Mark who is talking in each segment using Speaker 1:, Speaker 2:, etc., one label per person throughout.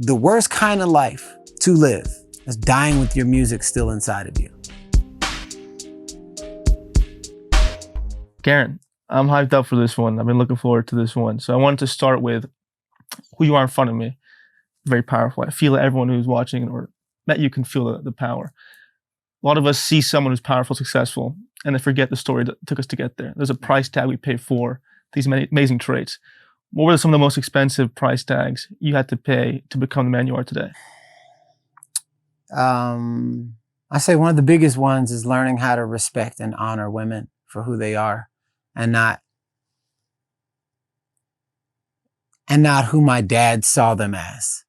Speaker 1: the worst kind of life to live is dying with your music still inside of you.
Speaker 2: Garrain, I'm hyped up for this one. I've been looking forward to this one. So I wanted to start with who you are in front of me. Very powerful. I feel that everyone who's watching or that you can feel the power. A lot of us see someone who's powerful, successful, and they forget the story that took us to get there. There's a price tag we pay for these amazing traits. What were some of the most expensive price tags you had to pay to become the man you are today?
Speaker 1: I say one of the biggest ones is learning how to respect and honor women for who they are, and not who my dad saw them as.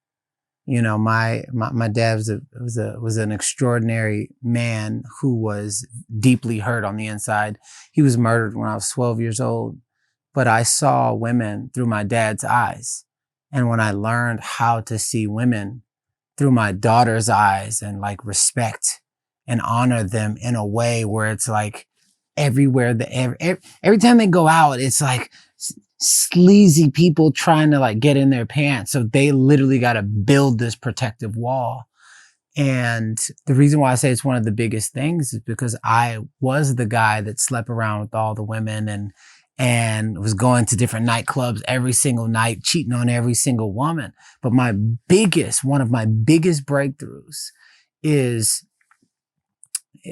Speaker 1: You know, my dad was an extraordinary man who was deeply hurt on the inside. He was murdered when I was 12 years old, but I saw women through my dad's eyes. And when I learned how to see women through my daughter's eyes and like respect and honor them in a way where it's like everywhere, every time they go out, it's like sleazy people trying to like get in their pants. So they literally got to build this protective wall. And the reason why I say it's one of the biggest things is because I was the guy that slept around with all the women and was going to different nightclubs every single night, cheating on every single woman. But one of my biggest breakthroughs is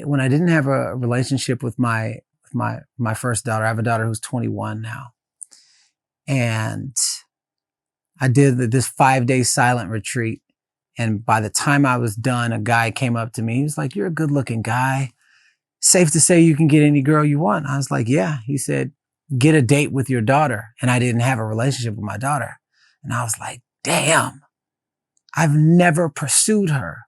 Speaker 1: when I didn't have a relationship with my first daughter. I have a daughter who's 21 now. And I did this 5-day silent retreat. And by the time I was done, a guy came up to me. He was like, "You're a good looking guy. Safe to say you can get any girl you want." I was like, "Yeah." He said, "Get a date with your daughter." And I didn't have a relationship with my daughter. And I was like, damn, I've never pursued her.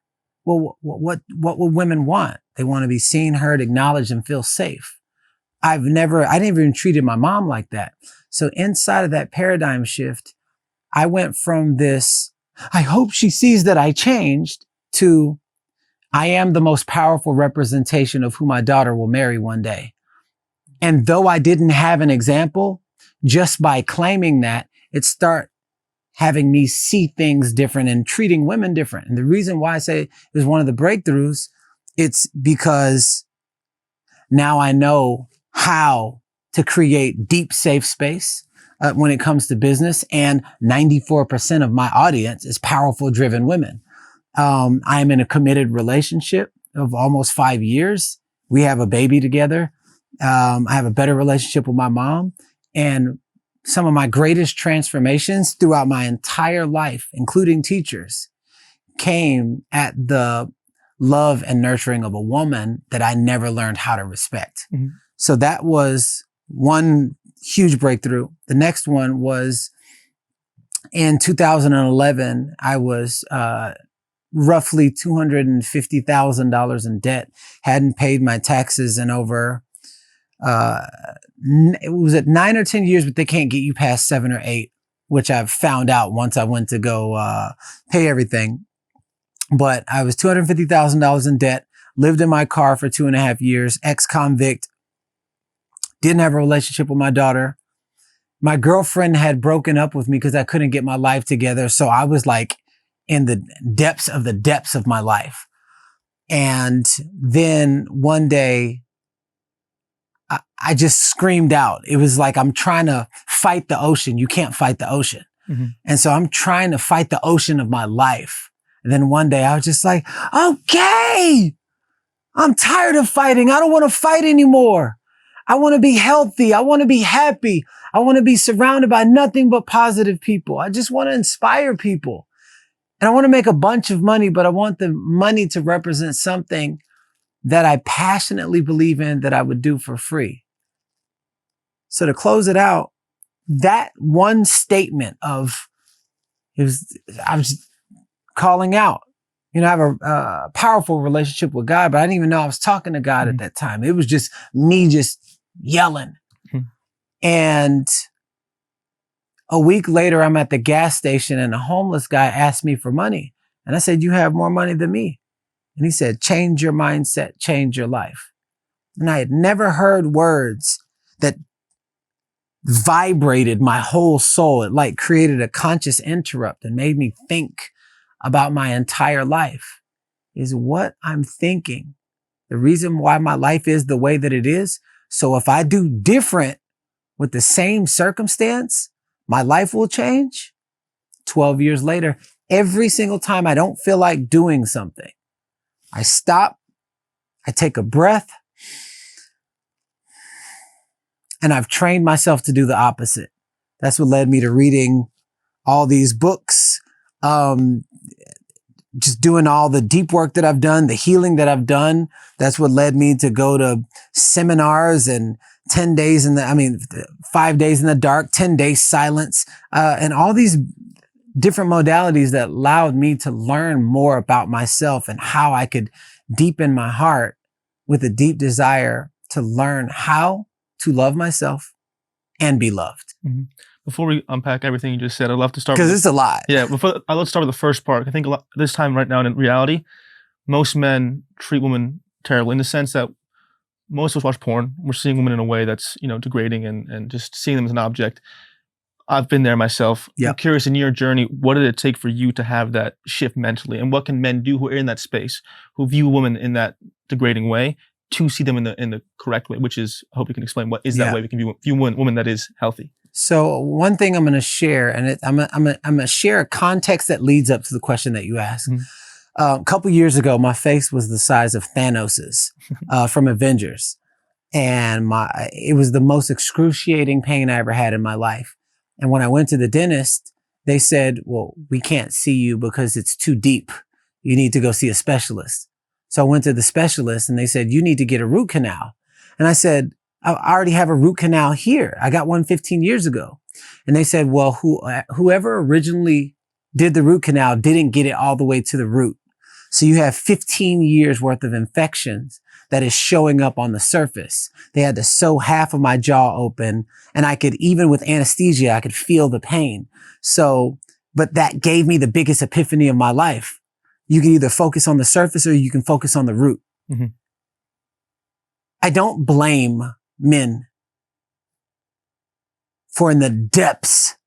Speaker 1: Well, what would women want? They want to be seen, heard, acknowledged, and feel safe. I never even treated my mom like that. So inside of that paradigm shift, I went from this, I hope she sees that I changed, to I am the most powerful representation of who my daughter will marry one day. And though I didn't have an example, just by claiming that, it start having me see things different and treating women different. And the reason why I say it was one of the breakthroughs, it's because now I know how to create deep, safe space when it comes to business. And 94% of my audience is powerful, driven women. I am in a committed relationship of almost 5 years. We have a baby together. I have a better relationship with my mom. And some of my greatest transformations throughout my entire life, including teachers, came at the love and nurturing of a woman that I never learned how to respect. Mm-hmm. So that was one huge breakthrough. The next one was in 2011, I was roughly $250,000 in debt, hadn't paid my taxes in over, it was at 9 or 10 years, but they can't get you past 7 or 8, which I've found out once I went to go pay everything. But I was $250,000 in debt, lived in my car for 2.5 years, ex-convict, didn't have a relationship with my daughter. My girlfriend had broken up with me because I couldn't get my life together. So I was like in the depths of my life. And then one day, I just screamed out. It was like, I'm trying to fight the ocean. You can't fight the ocean. Mm-hmm. And so I'm trying to fight the ocean of my life. And then one day I was just like, okay, I'm tired of fighting. I don't want to fight anymore. I want to be healthy. I want to be happy. I want to be surrounded by nothing but positive people. I just want to inspire people. And I want to make a bunch of money, but I want the money to represent something that I passionately believe in that I would do for free. So to close it out, that one statement I was calling out. You know, I have a powerful relationship with God, but I didn't even know I was talking to God at that time. It was just me just yelling. And a week later, I'm at the gas station and a homeless guy asked me for money. And I said, "You have more money than me." And he said, "Change your mindset, change your life." And I had never heard words that vibrated my whole soul. It like created a conscious interrupt and made me think about my entire life is what I'm thinking. The reason why my life is the way that it is. So if I do different with the same circumstance, my life will change. 12 years later, every single time I don't feel like doing something, I stop, I take a breath, and I've trained myself to do the opposite. That's what led me to reading all these books, just doing all the deep work that I've done, the healing that I've done. That's what led me to go to seminars and 5 days in the dark, 10 days silence, and all these different modalities that allowed me to learn more about myself and how I could deepen my heart with a deep desire to learn how to love myself and be loved.
Speaker 2: Mm-hmm. Before we unpack everything you just said, I'd love to start
Speaker 1: because it's a lot.
Speaker 2: Yeah, let's start with the first part. I think this time right now in reality, most men treat women terribly in the sense that most of us watch porn. We're seeing women in a way that's, degrading and just seeing them as an object. I've been there myself.
Speaker 1: Yep.
Speaker 2: I'm curious, in your journey, what did it take for you to have that shift mentally? And what can men do who are in that space, who view women in that degrading way, to see them in the correct way, which is, I hope you can explain what is that way we can view women that is healthy.
Speaker 1: So one thing I'm going to share, and I'm going to share a context that leads up to the question that you asked.
Speaker 2: Mm-hmm.
Speaker 1: A couple years ago, my face was the size of Thanos's from Avengers. And it was the most excruciating pain I ever had in my life. And when I went to the dentist, they said, well, we can't see you because it's too deep. You need to go see a specialist. So I went to the specialist and they said, you need to get a root canal. And I said, I already have a root canal here. I got one 15 years ago. And they said, well, whoever originally did the root canal didn't get it all the way to the root. So you have 15 years worth of infections that is showing up on the surface. They had to sew half of my jaw open, and I could, even with anesthesia, I could feel the pain. But that gave me the biggest epiphany of my life. You can either focus on the surface or you can focus on the root.
Speaker 2: Mm-hmm.
Speaker 1: I don't blame men for, in the depths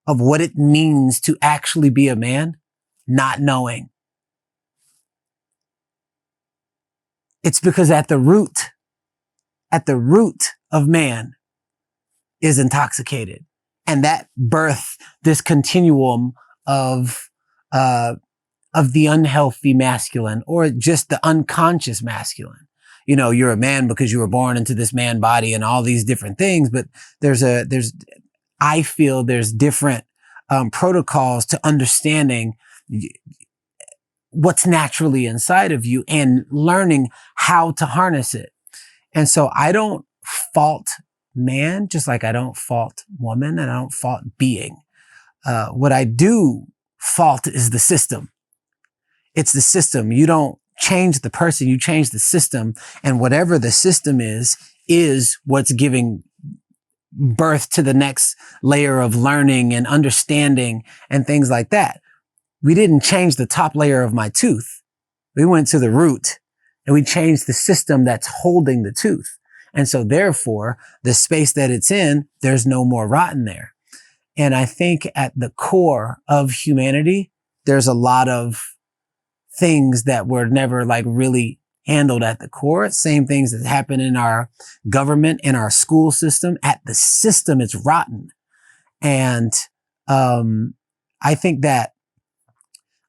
Speaker 1: of what it means to actually be a man, not knowing. It's because at the root of man is intoxicated. And that birthed this continuum of the unhealthy masculine, or just the unconscious masculine. You're a man because you were born into this man body and all these different things, but I feel there's different protocols to understanding what's naturally inside of you and learning how to harness it. And so I don't fault man, just like I don't fault woman and I don't fault being. What I do fault is the system. It's the system. You don't change the person, you change the system. And whatever the system is what's giving birth to the next layer of learning and understanding and things like that. We didn't change the top layer of my tooth. We went to the root and we changed the system that's holding the tooth. And so therefore, the space that it's in, there's no more rotten there. And I think at the core of humanity, there's a lot of things that were never really handled at the core. Same things that happen in our government, in our school system. At the system, it's rotten. And I think that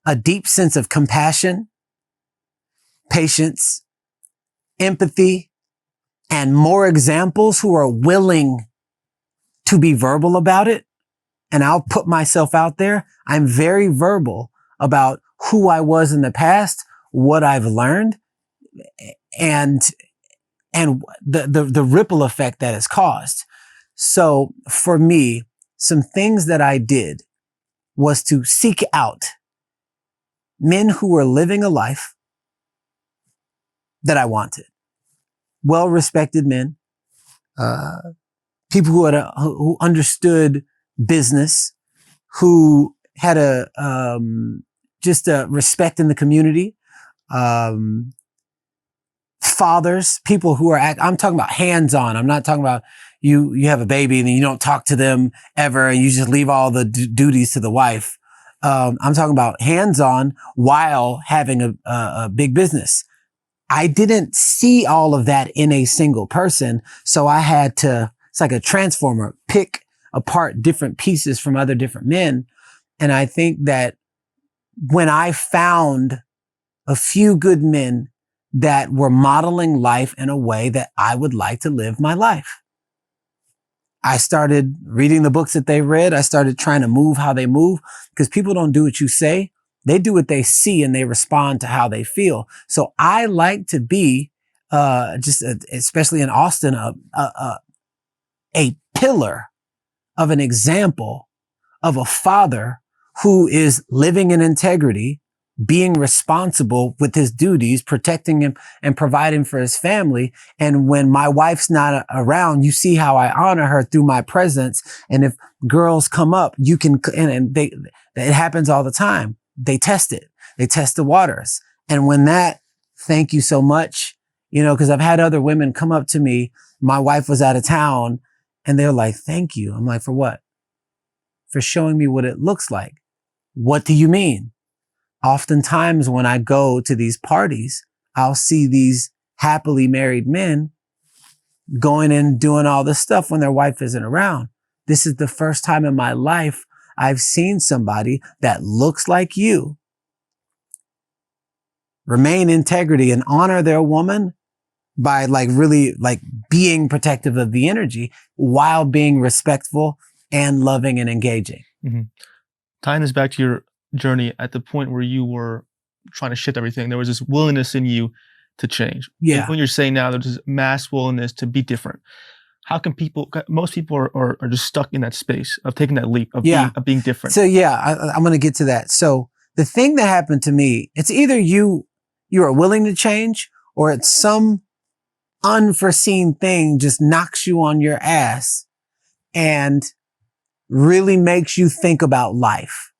Speaker 1: a deep sense of compassion, patience, empathy, and more examples who are willing to be verbal about it. And I'll put myself out there. I'm very verbal about who I was in the past, what I've learned, and the ripple effect that has caused. So for me, some things that I did was to seek out men who were living a life that I wanted. Well-respected men, people who understood business, who had just a respect in the community, fathers, people who are, I'm talking about hands-on. I'm not talking about you have a baby and you don't talk to them ever and you just leave all the duties to the wife. I'm talking about hands-on while having a big business. I didn't see all of that in a single person. So I had to, it's like a transformer, pick apart different pieces from other different men. And I think that when I found a few good men that were modeling life in a way that I would like to live my life, I started reading the books that they read. I started trying to move how they move, because people don't do what you say. They do what they see, and they respond to how they feel. So I like to be, especially in Austin, a pillar of an example of a father who is living in integrity, being responsible with his duties, protecting him and providing for his family. And when my wife's not around, you see how I honor her through my presence. And if girls come up, you can, it happens all the time. They test it. They test the waters. And when thank you so much, because I've had other women come up to me. My wife was out of town and they're like, thank you. I'm like, for what? For showing me what it looks like. What do you mean? Oftentimes when I go to these parties, I'll see these happily married men going and doing all this stuff when their wife isn't around. This is the first time in my life I've seen somebody that looks like you remain integrity and honor their woman by really being protective of the energy while being respectful and loving and engaging.
Speaker 2: Mm-hmm. Tying this back to your journey, at the point where you were trying to shift everything, there was this willingness in you to change.
Speaker 1: Yeah.
Speaker 2: When you're saying now there's this mass willingness to be different, how can most people are just stuck in that space of taking that leap of being different?
Speaker 1: So I'm going to get to that. So the thing that happened to me, it's either you are willing to change, or it's some unforeseen thing just knocks you on your ass and really makes you think about life.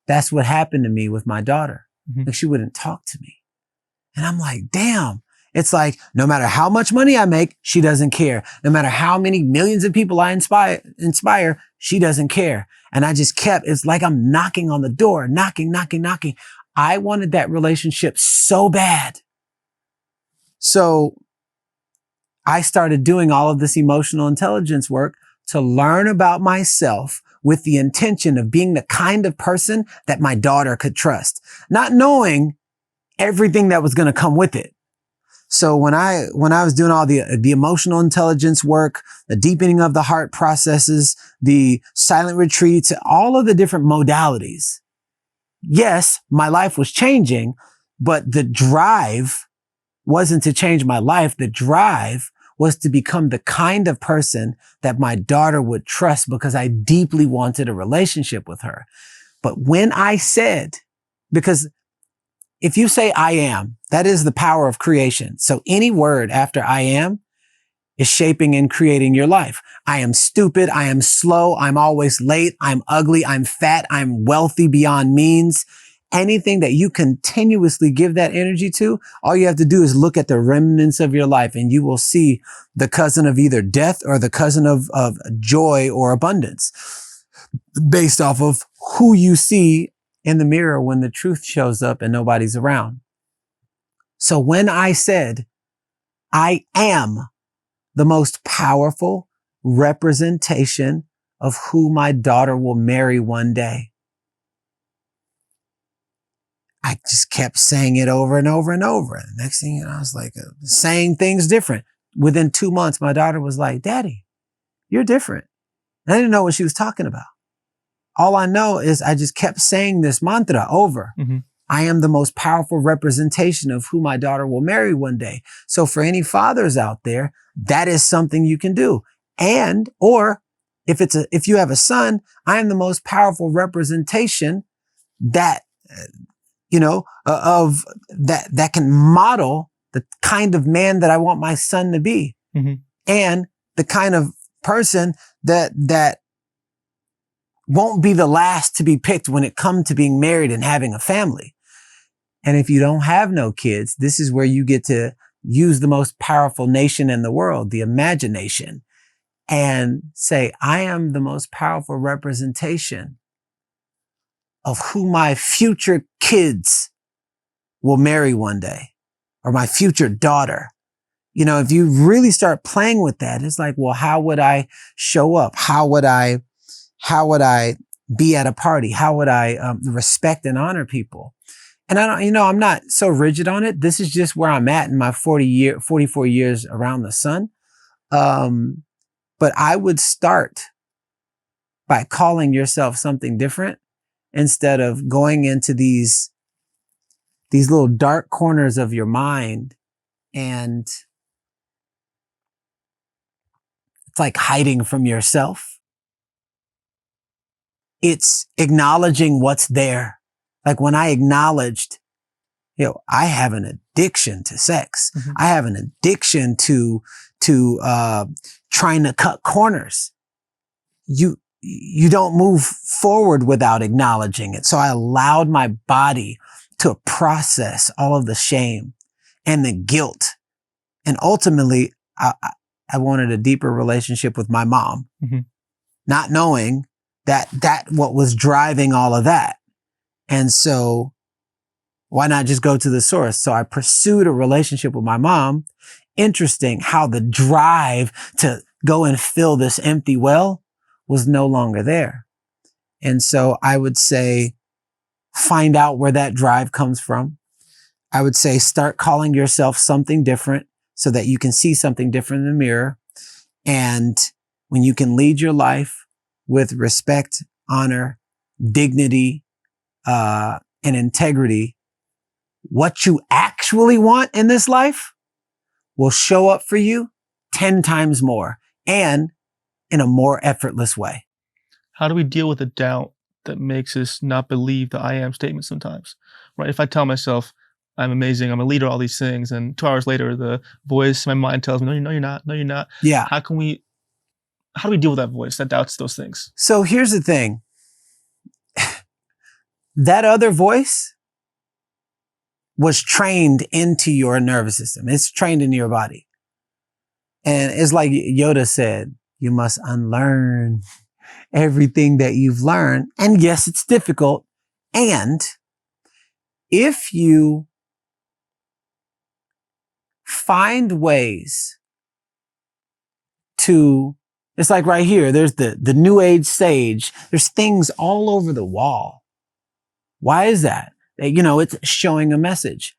Speaker 1: That's what happened to me with my daughter.
Speaker 2: Mm-hmm.
Speaker 1: Like, she wouldn't talk to me. And I'm like, damn. It's like, no matter how much money I make, she doesn't care. No matter how many millions of people I inspire, she doesn't care. And I just it's like I'm knocking on the door, knocking. I wanted that relationship so bad. So I started doing all of this emotional intelligence work to learn about myself with the intention of being the kind of person that my daughter could trust, not knowing everything that was going to come with it. So when I was doing all the emotional intelligence work, the deepening of the heart processes, the silent retreats, all of the different modalities, yes, my life was changing, but the drive wasn't to change my life. The drive was to become the kind of person that my daughter would trust, because I deeply wanted a relationship with her. But when I said, because if you say I am, that is the power of creation. So any word after I am is shaping and creating your life. I am stupid. I am slow. I'm always late. I'm ugly. I'm fat. I'm wealthy beyond means. Anything that you continuously give that energy to, all you have to do is look at the remnants of your life, and you will see the cousin of either death or the cousin of joy or abundance, based off of who you see in the mirror when the truth shows up and nobody's around. So when I said, I am the most powerful representation of who my daughter will marry one day, I just kept saying it over and over and over. And the next thing you know, I was like saying things different. Within 2 months, my daughter was like, Daddy, you're different. And I didn't know what she was talking about. All I know is I just kept saying this mantra over. Mm-hmm. I am the most powerful representation of who my daughter will marry one day. So for any fathers out there, that is something you can do. Or if you have a son, I am the most powerful representation that, of that can model the kind of man that I want my son to be. Mm-hmm. And the kind of person that won't be the last to be picked when it comes to being married and having a family. And if you don't have no kids, this is where you get to use the most powerful nation in the world, the imagination, and say, I am the most powerful representation of who my future kids will marry one day, or my future daughter. You know, if you really start playing with that, it's like, well, how would I show up? How would I be at a party? How would I respect and honor people? And I don't, I'm not so rigid on it. This is just where I'm at in my 44 years around the sun. But I would start by calling yourself something different instead of going into these little dark corners of your mind, and it's like hiding from yourself. It's acknowledging what's there. Like when I acknowledged, I have an addiction to sex. Mm-hmm. I have an addiction to trying to cut corners. You don't move forward without acknowledging it. So I allowed my body to process all of the shame and the guilt. And ultimately, I wanted a deeper relationship with my mom, mm-hmm. not knowing that what was driving all of that. And so why not just go to the source? So I pursued a relationship with my mom. Interesting how the drive to go and fill this empty well was no longer there. And so I would say, find out where that drive comes from. I would say, start calling yourself something different so that you can see something different in the mirror. And when you can lead your life with respect, honor, dignity, and integrity, what you actually want in this life will show up for you 10 times more and in a more effortless way.
Speaker 2: How do we deal with the doubt that makes us not believe the I am statement sometimes, right? If I tell myself, I'm amazing, I'm a leader, all these things, and 2 hours later, the voice in my mind tells me, no, you're not, no, you're not.
Speaker 1: Yeah.
Speaker 2: How do we deal with that voice that doubts those things?
Speaker 1: So here's the thing. That other voice was trained into your nervous system. It's trained into your body. And it's like Yoda said, you must unlearn everything that you've learned. And yes, it's difficult. And if you find ways to, it's like right here, there's the new age sage. There's things all over the wall. Why is that? It's showing a message.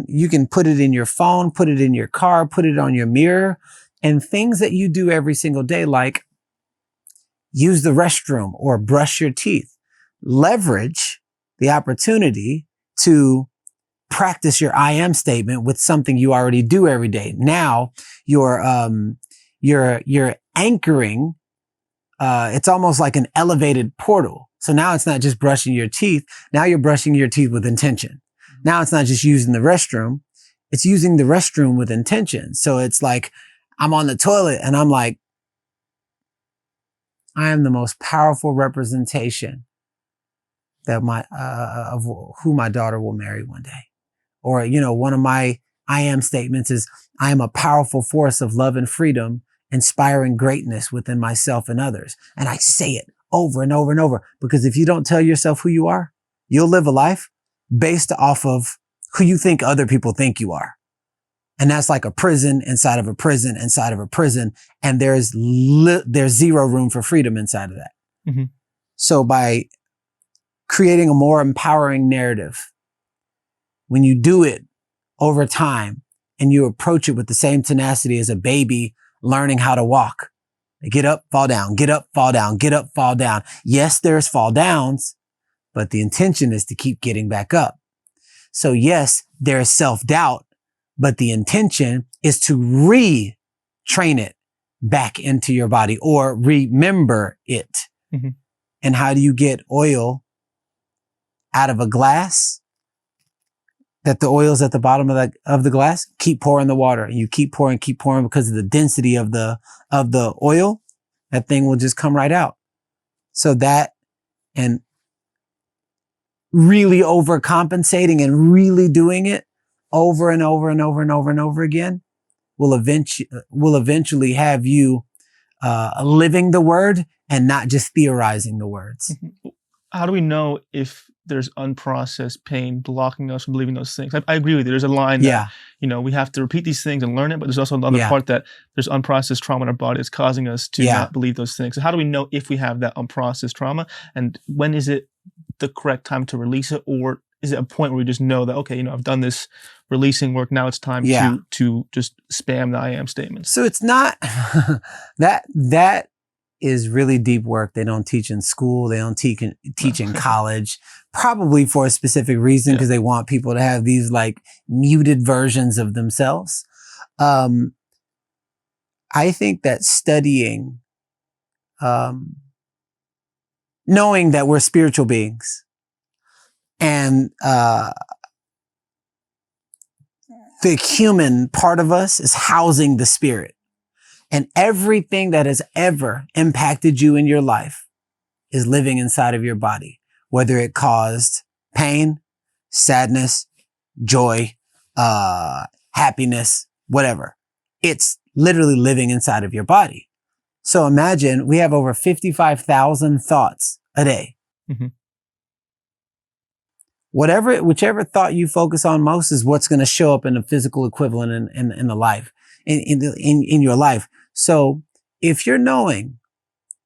Speaker 1: You can put it in your phone, put it in your car, put it on your mirror, and things that you do every single day, like use the restroom or brush your teeth. Leverage the opportunity to practice your I am statement with something you already do every day. Now you're anchoring. It's almost like an elevated portal. So now it's not just brushing your teeth. Now you're brushing your teeth with intention. Now it's not just using the restroom. It's using the restroom with intention. So it's like I'm on the toilet and I'm like, I am the most powerful representation that of who my daughter will marry one day. Or, one of my I am statements is, I am a powerful force of love and freedom, inspiring greatness within myself and others. And I say it over and over and over, because if you don't tell yourself who you are, you'll live a life based off of who you think other people think you are. And that's like a prison inside of a prison inside of a prison. And there's zero room for freedom inside of that. Mm-hmm. So by creating a more empowering narrative, when you do it over time and you approach it with the same tenacity as a baby learning how to walk, get up, fall down, get up, fall down, get up, fall down. Yes, there's fall downs, but the intention is to keep getting back up. So yes, there's self-doubt, but the intention is to retrain it back into your body or remember it. Mm-hmm. And how do you get oil out of a glass? That the oil's at the bottom of the glass? Keep pouring the water, and you keep pouring because of the density of the oil. That thing will just come right out. So that, and really overcompensating and really doing it over and over and over and over and over again will eventually have you living the word and not just theorizing the words.
Speaker 2: how do we know if there's unprocessed pain blocking us from believing those things? I agree with you. There's a line that, we have to repeat these things and learn it, but there's also another part that there's unprocessed trauma in our body that's causing us to not believe those things. So how do we know if we have that unprocessed trauma, and when is it the correct time to release it? Or is it a point where we just know that, okay, I've done this releasing work, now it's time to just spam the I am statements?
Speaker 1: So it's not, that is really deep work they don't teach in school. They don't teach in college, probably for a specific reason, because they want people to have these like muted versions of themselves. I think that studying, knowing that we're spiritual beings, and the human part of us is housing the spirit. And everything that has ever impacted you in your life is living inside of your body, whether it caused pain, sadness, joy, happiness, whatever. It's literally living inside of your body. So imagine we have over 55,000 thoughts a day.
Speaker 2: Mm-hmm.
Speaker 1: Whichever thought you focus on most is what's going to show up in the physical equivalent in the life, in your life. So if you're knowing,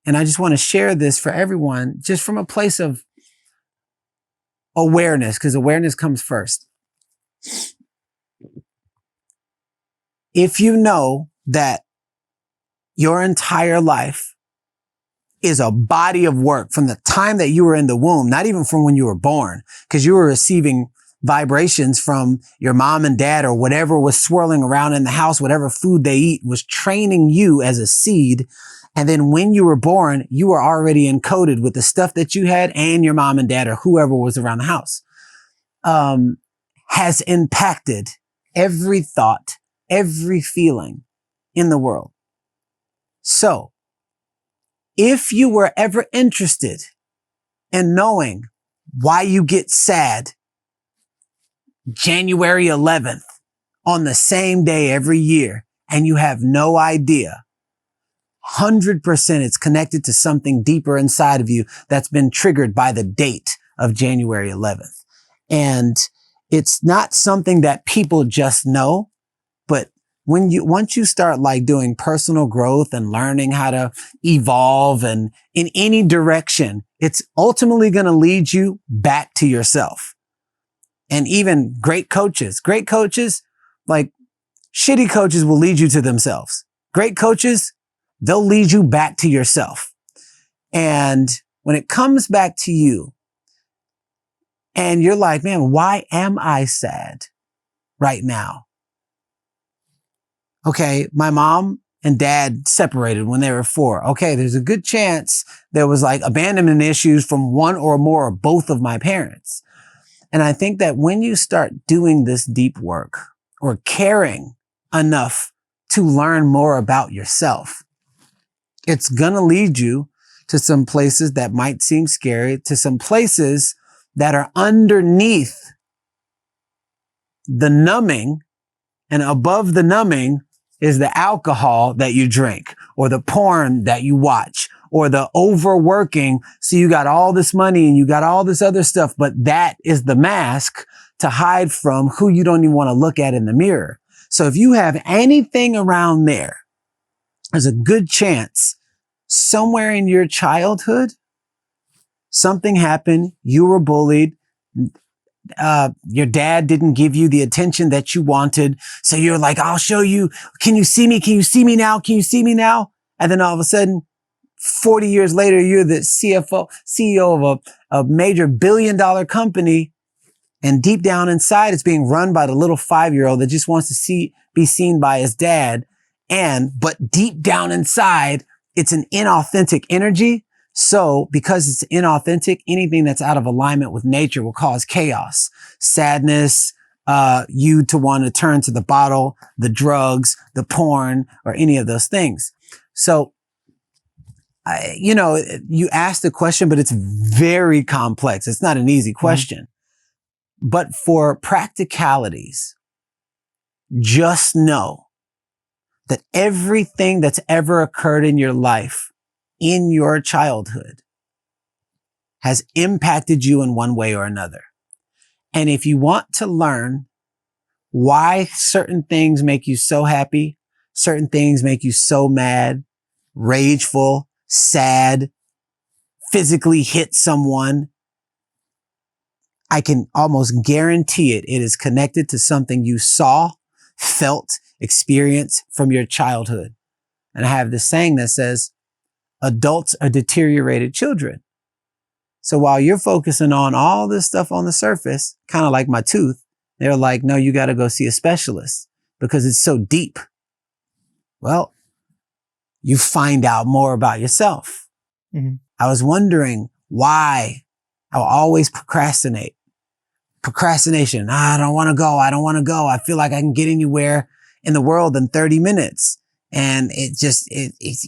Speaker 1: and I just want to share this for everyone, just from a place of awareness, because awareness comes first. If you know that your entire life is a body of work from the time that you were in the womb, not even from when you were born, because you were receiving vibrations from your mom and dad or whatever was swirling around in the house, whatever food they eat was training you as a seed. And then when you were born, you were already encoded with the stuff that you had and your mom and dad or whoever was around the house, has impacted every thought, every feeling in the world. So if you were ever interested in knowing why you get sad January 11th on the same day every year, and you have no idea, 100% it's connected to something deeper inside of you that's been triggered by the date of January 11th. And it's not something that people just know, but once you start like doing personal growth and learning how to evolve and in any direction, it's ultimately going to lead you back to yourself. And even great coaches, like shitty coaches will lead you to themselves. Great coaches, they'll lead you back to yourself. And when it comes back to you and you're like, man, why am I sad right now? Okay, my mom and dad separated when they were 4. Okay, there's a good chance there was like abandonment issues from one or more or both of my parents. And I think that when you start doing this deep work or caring enough to learn more about yourself, it's going to lead you to some places that might seem scary, to some places that are underneath the numbing, and above the numbing is the alcohol that you drink or the porn that you watch or the overworking. So you got all this money and you got all this other stuff, but that is the mask to hide from who you don't even want to look at in the mirror. So if you have anything around there, there's a good chance somewhere in your childhood, something happened, you were bullied, your dad didn't give you the attention that you wanted. So you're like, I'll show you. Can you see me? Can you see me now? Can you see me now? And then all of a sudden, 40 years later, you're the CEO of a major billion-dollar company. And deep down inside, it's being run by the little 5-year-old that just wants to be seen by his dad. But deep down inside, it's an inauthentic energy. So because it's inauthentic, anything that's out of alignment with nature will cause chaos, sadness, you to want to turn to the bottle, the drugs, the porn, or any of those things. So, you asked the question, but it's very complex. It's not an easy question. Mm-hmm. But for practicalities, just know that everything that's ever occurred in your life, in your childhood, has impacted you in one way or another. And if you want to learn why certain things make you so happy, certain things make you so mad, rageful, sad, physically hit someone, I can almost guarantee it is connected to something you saw, felt, experienced from your childhood. And I have this saying that says, adults are deteriorated children. So while you're focusing on all this stuff on the surface, kind of like my tooth, they're like, no, you got to go see a specialist because it's so deep. Well, you find out more about yourself.
Speaker 2: Mm-hmm.
Speaker 1: I was wondering why I will always procrastinate. Procrastination. I don't want to go. I don't want to go. I feel like I can get anywhere in the world in 30 minutes. And it's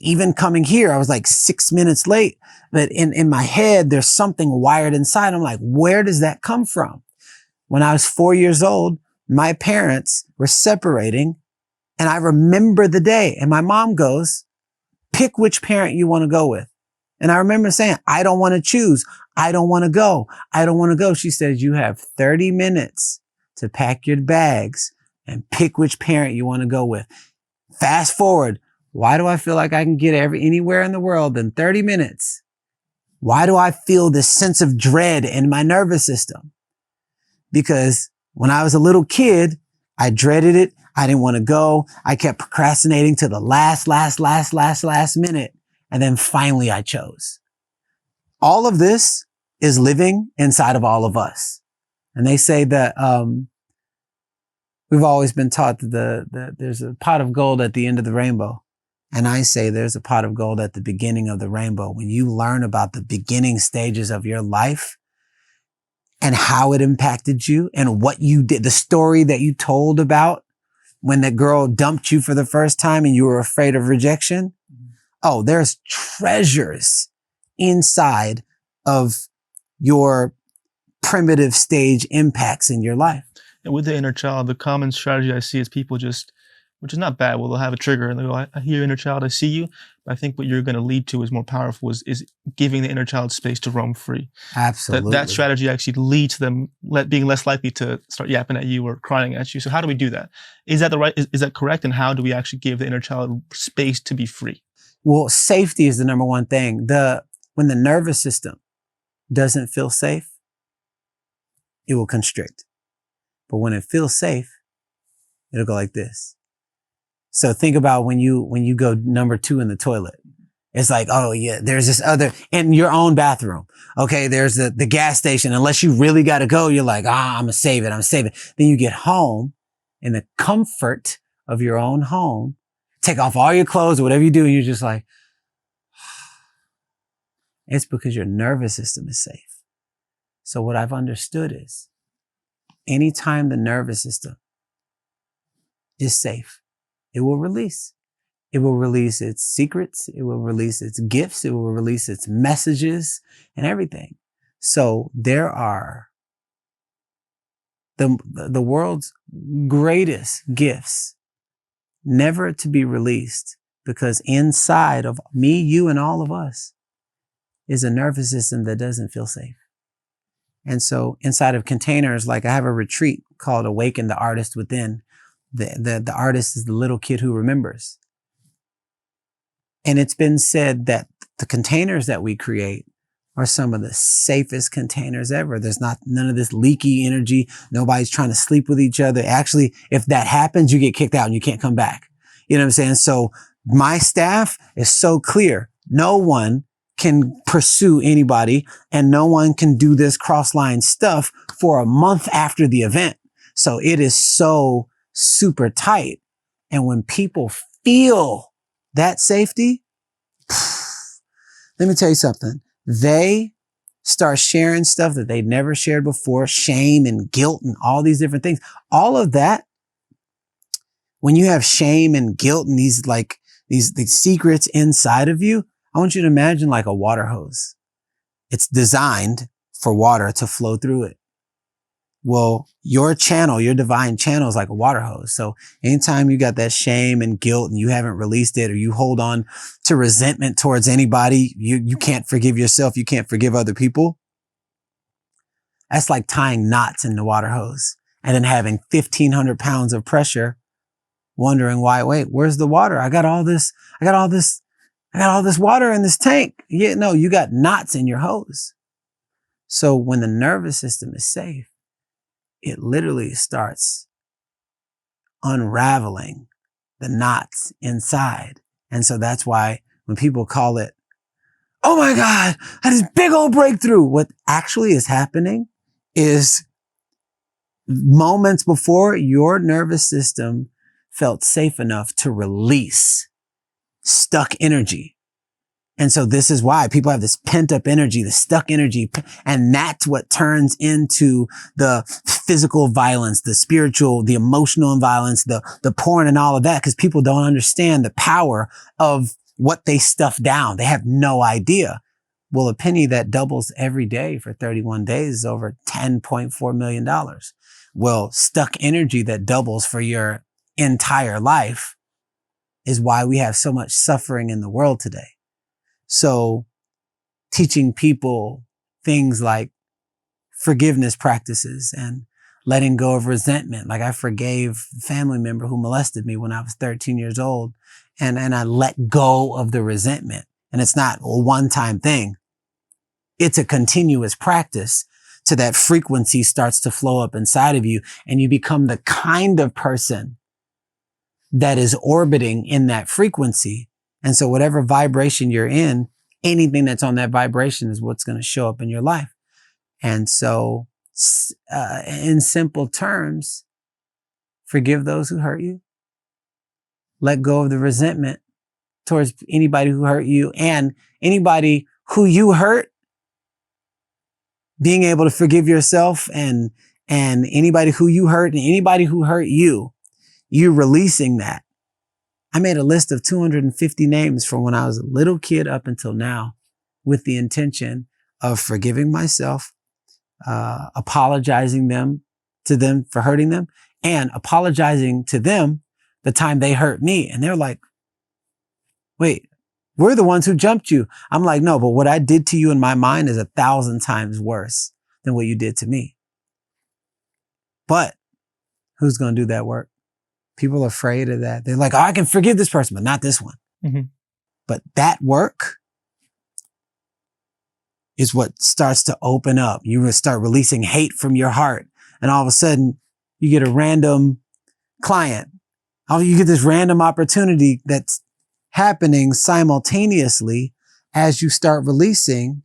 Speaker 1: even coming here. I was like 6 minutes late, but in my head, there's something wired inside. I'm like, where does that come from? When I was 4 years old, my parents were separating and I remember the day and my mom goes, pick which parent you want to go with. And I remember saying, I don't want to choose. I don't want to go. I don't want to go. She says, you have 30 minutes to pack your bags and pick which parent you want to go with. Fast forward. Why do I feel like I can get anywhere in the world in 30 minutes? Why do I feel this sense of dread in my nervous system? Because when I was a little kid, I dreaded it. I didn't want to go. I kept procrastinating to the last minute. And then finally I chose. All of this is living inside of all of us. And they say that, we've always been taught that there's a pot of gold at the end of the rainbow. And I say there's a pot of gold at the beginning of the rainbow. When you learn about the beginning stages of your life and how it impacted you and what you did, the story that you told about when the girl dumped you for the first time and you were afraid of rejection. Oh, there's treasures inside of your primitive stage impacts in your life.
Speaker 2: And with the inner child, the common strategy I see is people just, which is not bad, well, they'll have a trigger and they'll go, I hear your inner child, I see you. But I think what you're going to lead to is more powerful, is giving the inner child space to roam free.
Speaker 1: Absolutely.
Speaker 2: That strategy actually leads to them being less likely to start yapping at you or crying at you. So how do we do that? Is that correct? And how do we actually give the inner child space to be free?
Speaker 1: Well, safety is the number one thing. When the nervous system doesn't feel safe, it will constrict. But when it feels safe, it'll go like this. So think about when you go number 2 in the toilet. It's like, oh yeah, there's this other in your own bathroom. Okay, there's the gas station. Unless you really got to go, you're like, I'm gonna save it. Then you get home in the comfort of your own home, take off all your clothes or whatever you do, and you're just like, it's because your nervous system is safe. So what I've understood is anytime the nervous system is safe, it will release. It will release its secrets. It will release its gifts. It will release its messages and everything. So there are the world's greatest gifts never to be released, because inside of me, you, and all of us is a nervous system that doesn't feel safe. And so inside of containers, like I have a retreat called Awaken the Artist Within. The artist is the little kid who remembers. And it's been said that the containers that we create are some of the safest containers ever. There's none of this leaky energy. Nobody's trying to sleep with each other. Actually, if that happens, you get kicked out and you can't come back. You know what I'm saying? So my staff is so clear. No one can pursue anybody and no one can do this cross-line stuff for a month after the event. So it is so super tight. And when people feel that safety, let me tell you something. They start sharing stuff that they'd never shared before, shame and guilt and all these different things. All of that, when you have shame and guilt and these secrets inside of you, I want you to imagine like a water hose. It's designed for water to flow through it. Well, your channel, your divine channel is like a water hose. So anytime you got that shame and guilt and you haven't released it, or you hold on to resentment towards anybody, you can't forgive yourself. You can't forgive other people. That's like tying knots in the water hose and then having 1,500 pounds of pressure, wondering why, wait, where's the water? I got all this water in this tank. Yeah, no, you got knots in your hose. So when the nervous system is safe, it literally starts unraveling the knots inside. And so that's why when people call it, oh my God, I had this big old breakthrough. What actually is happening is moments before your nervous system felt safe enough to release stuck energy. And so this is why people have this pent up energy, the stuck energy. And that's what turns into the physical violence, the spiritual, the emotional violence, the porn and all of that. Cause people don't understand the power of what they stuff down. They have no idea. Well, a penny that doubles every day for 31 days is over $10.4 million. Well, stuck energy that doubles for your entire life is why we have so much suffering in the world today. So teaching people things like forgiveness practices and letting go of resentment. Like I forgave a family member who molested me when I was 13 years old and I let go of the resentment. And it's not a one-time thing. It's a continuous practice so that frequency starts to flow up inside of you and you become the kind of person that is orbiting in that frequency. And so whatever vibration you're in, anything that's on that vibration is what's going to show up in your life. And so, in simple terms, forgive those who hurt you. Let go of the resentment towards anybody who hurt you and anybody who you hurt. Being able to forgive yourself and anybody who you hurt and anybody who hurt you, you releasing that. I made a list of 250 names from when I was a little kid up until now with the intention of forgiving myself, apologizing to them for hurting them and apologizing to them the time they hurt me. And they're like, wait, we're the ones who jumped you. I'm like, no, but what I did to you in my mind is 1,000 times worse than what you did to me. But who's going to do that work? People are afraid of that. They're like, oh, I can forgive this person, but not this one. Mm-hmm. But that work is what starts to open up. You will start releasing hate from your heart. And all of a sudden you get a random client. You get this random opportunity that's happening simultaneously as you start releasing.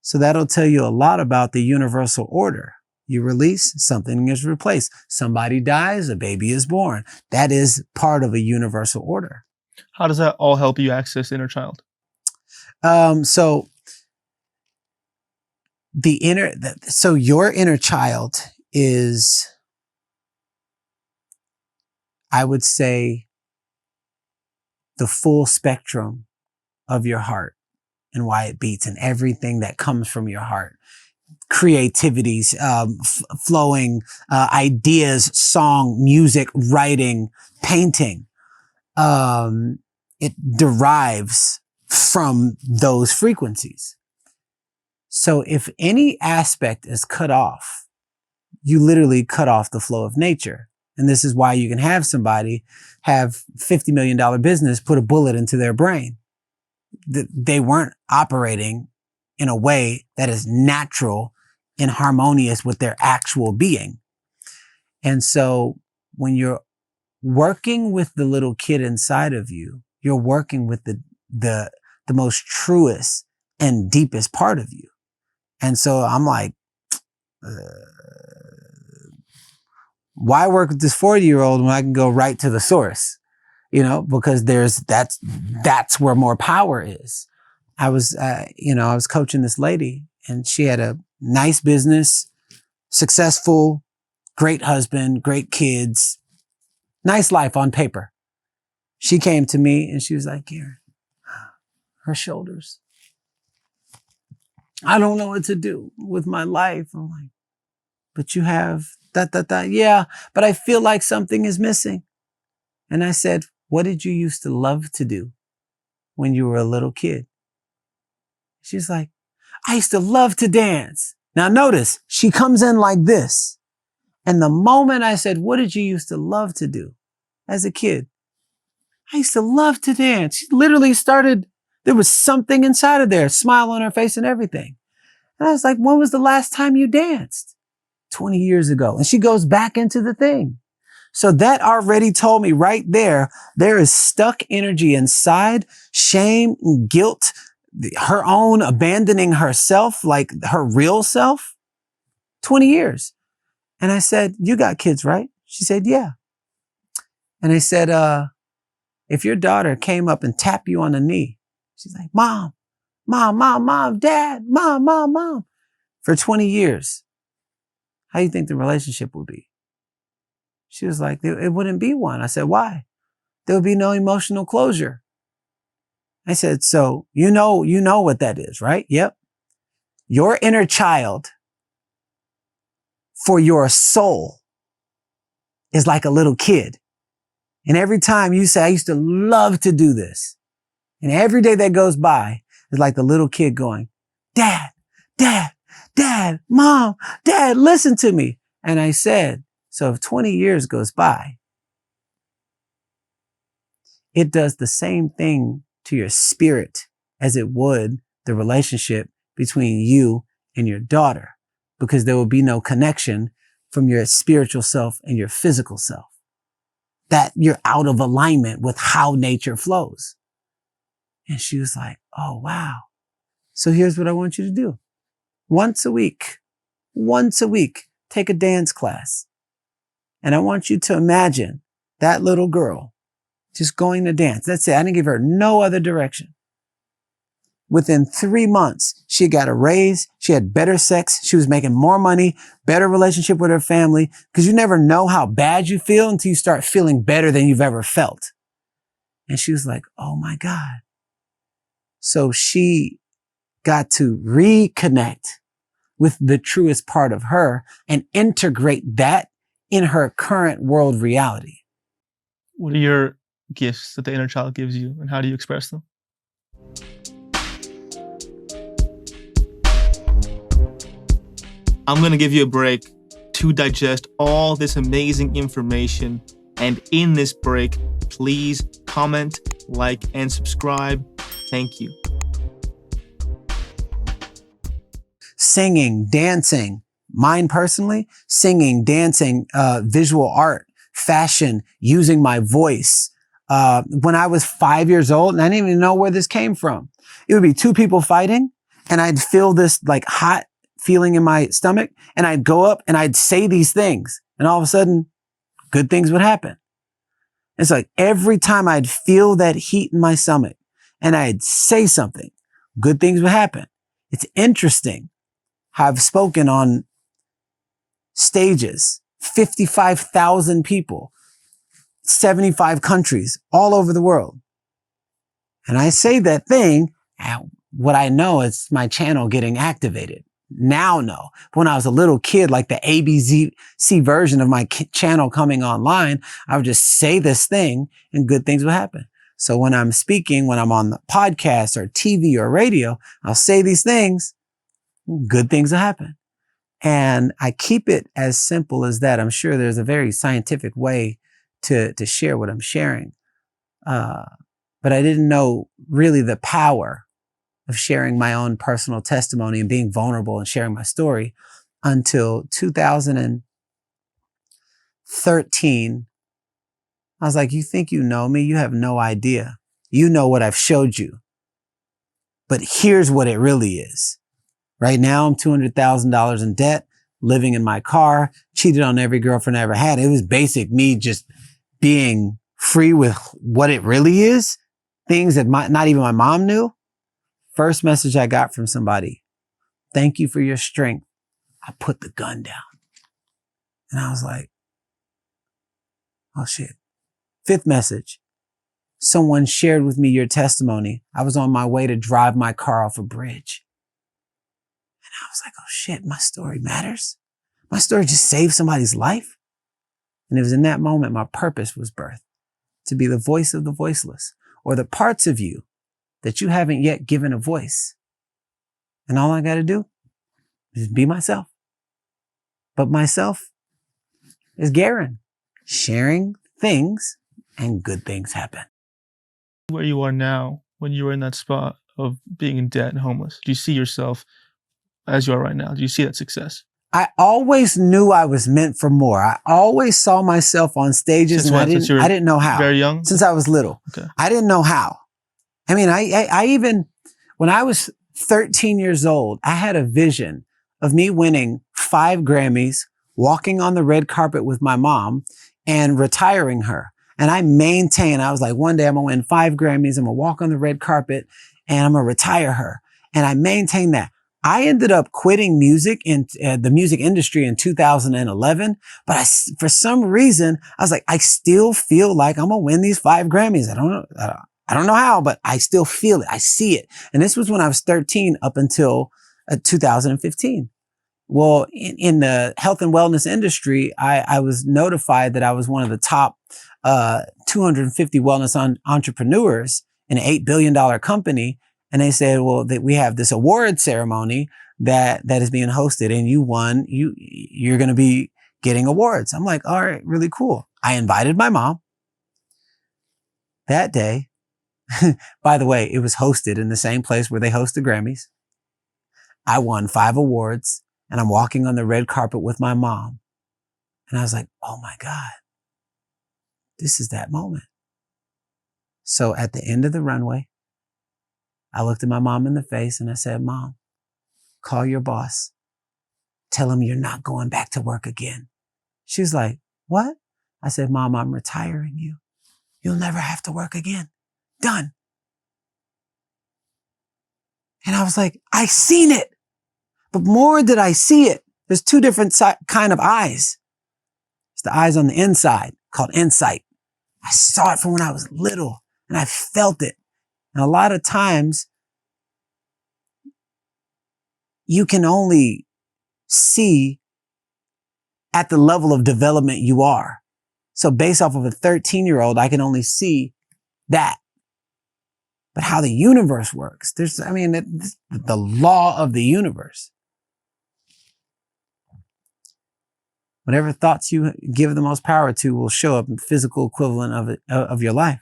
Speaker 1: So that'll tell you a lot about the universal order. You release, something is replaced. Somebody dies, a baby is born. That is part of a universal order.
Speaker 2: How does that all help you access inner child?
Speaker 1: So your inner child is, I would say, the full spectrum of your heart and why it beats and everything that comes from your heart. Creativities, flowing, ideas, song, music, writing, painting. It derives from those frequencies. So if any aspect is cut off, you literally cut off the flow of nature. And this is why you can have somebody have $50 million business, put a bullet into their brain. They weren't operating in a way that is natural and harmonious with their actual being. And so when you're working with the little kid inside of you, you're working with the most truest and deepest part of you. And so I'm like, why work with this 40-year-old when I can go right to the source? Because that's where more power is. I was coaching this lady and she had a nice business, successful, great husband, great kids, nice life on paper. She came to me and she was like, Garrain, her shoulders. I don't know what to do with my life. I'm like, but you have that. Yeah, but I feel like something is missing. And I said, what did you used to love to do when you were a little kid? She's like, I used to love to dance. Now notice, she comes in like this. And the moment I said, what did you used to love to do as a kid? I used to love to dance. She literally started, there was something inside of there, a smile on her face and everything. And I was like, when was the last time you danced? 20 years ago. And she goes back into the thing. So that already told me right there is stuck energy inside, shame, guilt, her own abandoning herself, like her real self. 20 years. And I said, you got kids, right? She said, yeah. And I said, if your daughter came up and tapped you on the knee, she's like, mom, mom, mom, mom, dad, mom, mom, mom, for 20 years, how do you think the relationship would be? She was like, it wouldn't be one. I said, why? There would be no emotional closure. I said, so you know what that is, right? Yep. Your inner child for your soul is like a little kid. And every time you say, I used to love to do this. And every day that goes by is like the little kid going, dad, dad, dad, mom, dad, listen to me. And I said, so if 20 years goes by, it does the same thing to your spirit as it would the relationship between you and your daughter, because there will be no connection from your spiritual self and your physical self. That you're out of alignment with how nature flows. And she was like, oh, wow. So here's what I want you to do. Once a week, take a dance class. And I want you to imagine that little girl just going to dance. That's it. I didn't give her no other direction. Within 3 months, she got a raise. She had better sex. She was making more money, better relationship with her family. Because you never know how bad you feel until you start feeling better than you've ever felt. And she was like, oh my God. So she got to reconnect with the truest part of her and integrate that in her current world reality.
Speaker 2: What are your gifts that the inner child gives you, and how do you express them? I'm going to give you a break to digest all this amazing information. And in this break, please comment, like, and subscribe. Thank you.
Speaker 1: Singing, dancing, mine personally, singing, dancing, visual art, fashion, using my voice. When I was 5 years old, and I didn't even know where this came from. It would be two people fighting, and I'd feel this like hot feeling in my stomach, and I'd go up and I'd say these things, and all of a sudden, good things would happen. It's like every time I'd feel that heat in my stomach and I'd say something, good things would happen. It's interesting how I've spoken on stages, 55,000 people, 75 countries all over the world. And I say that thing, what I know is my channel getting activated. Now know. When I was a little kid, like the ABC version of my channel coming online, I would just say this thing and good things would happen. So when I'm speaking, when I'm on the podcast or TV or radio, I'll say these things, good things will happen. And I keep it as simple as that. I'm sure there's a very scientific way to share what I'm sharing. But I didn't know really the power of sharing my own personal testimony and being vulnerable and sharing my story until 2013. I was like, you think you know me? You have no idea. You know what I've showed you. But here's what it really is. Right now, I'm $200,000 in debt, living in my car, cheated on every girlfriend I ever had. It was basic me just being free with what it really is. Things that not even my mom knew. First message I got from somebody, thank you for your strength. I put the gun down. And I was like, oh shit. Fifth message, someone shared with me your testimony. I was on my way to drive my car off a bridge. And I was like, oh shit, my story matters. My story just saved somebody's life. And it was in that moment my purpose was birthed, to be the voice of the voiceless, or the parts of you that you haven't yet given a voice. And all I got to do, Just be myself. But myself is Garrain, sharing things and good things happen.
Speaker 2: Where you are now, when you were in that spot of being in debt and homeless, do you see yourself as you are right now? Do you see that success?
Speaker 1: I always knew I was meant for more. I always saw myself on stages, and I didn't know how.
Speaker 2: Very young?
Speaker 1: Since I was little.
Speaker 2: Okay.
Speaker 1: I didn't know how. I mean, I even, when I was 13 years old, I had a vision of me winning 5 Grammys, walking on the red carpet with my mom, and retiring her. And I was like, one day I'm gonna win 5 Grammys, I'm gonna walk on the red carpet, and I'm gonna retire her. And I maintained that. I ended up quitting music in the music industry in 2011, but for some reason, I was like, I still feel like I'm gonna win these 5 Grammys. I don't know how, but I still feel it. I see it. And this was when I was 13 up until 2015. Well, in the health and wellness industry, I was notified that I was one of the top 250 wellness entrepreneurs in an $8 billion company. And they said, well, that we have this award ceremony that is being hosted, and you won, you're going to be getting awards. I'm like, all right, really cool. I invited my mom that day. By the way, it was hosted in the same place where they host the Grammys. I won 5 awards, and I'm walking on the red carpet with my mom. And I was like, oh my God, this is that moment. So at the end of the runway, I looked at my mom in the face and I said, Mom, call your boss. Tell him you're not going back to work again. She was like, what? I said, Mom, I'm retiring you. You'll never have to work again. Done. And I was like, I seen it. But more did I see it. There's 2 different kind of eyes. It's the eyes on the inside called insight. I saw it from when I was little and I felt it. And a lot of times you can only see at the level of development you are. So based off of a 13-year-old, I can only see that. But how the universe works, the law of the universe. Whatever thoughts you give the most power to will show up in the physical equivalent of your life.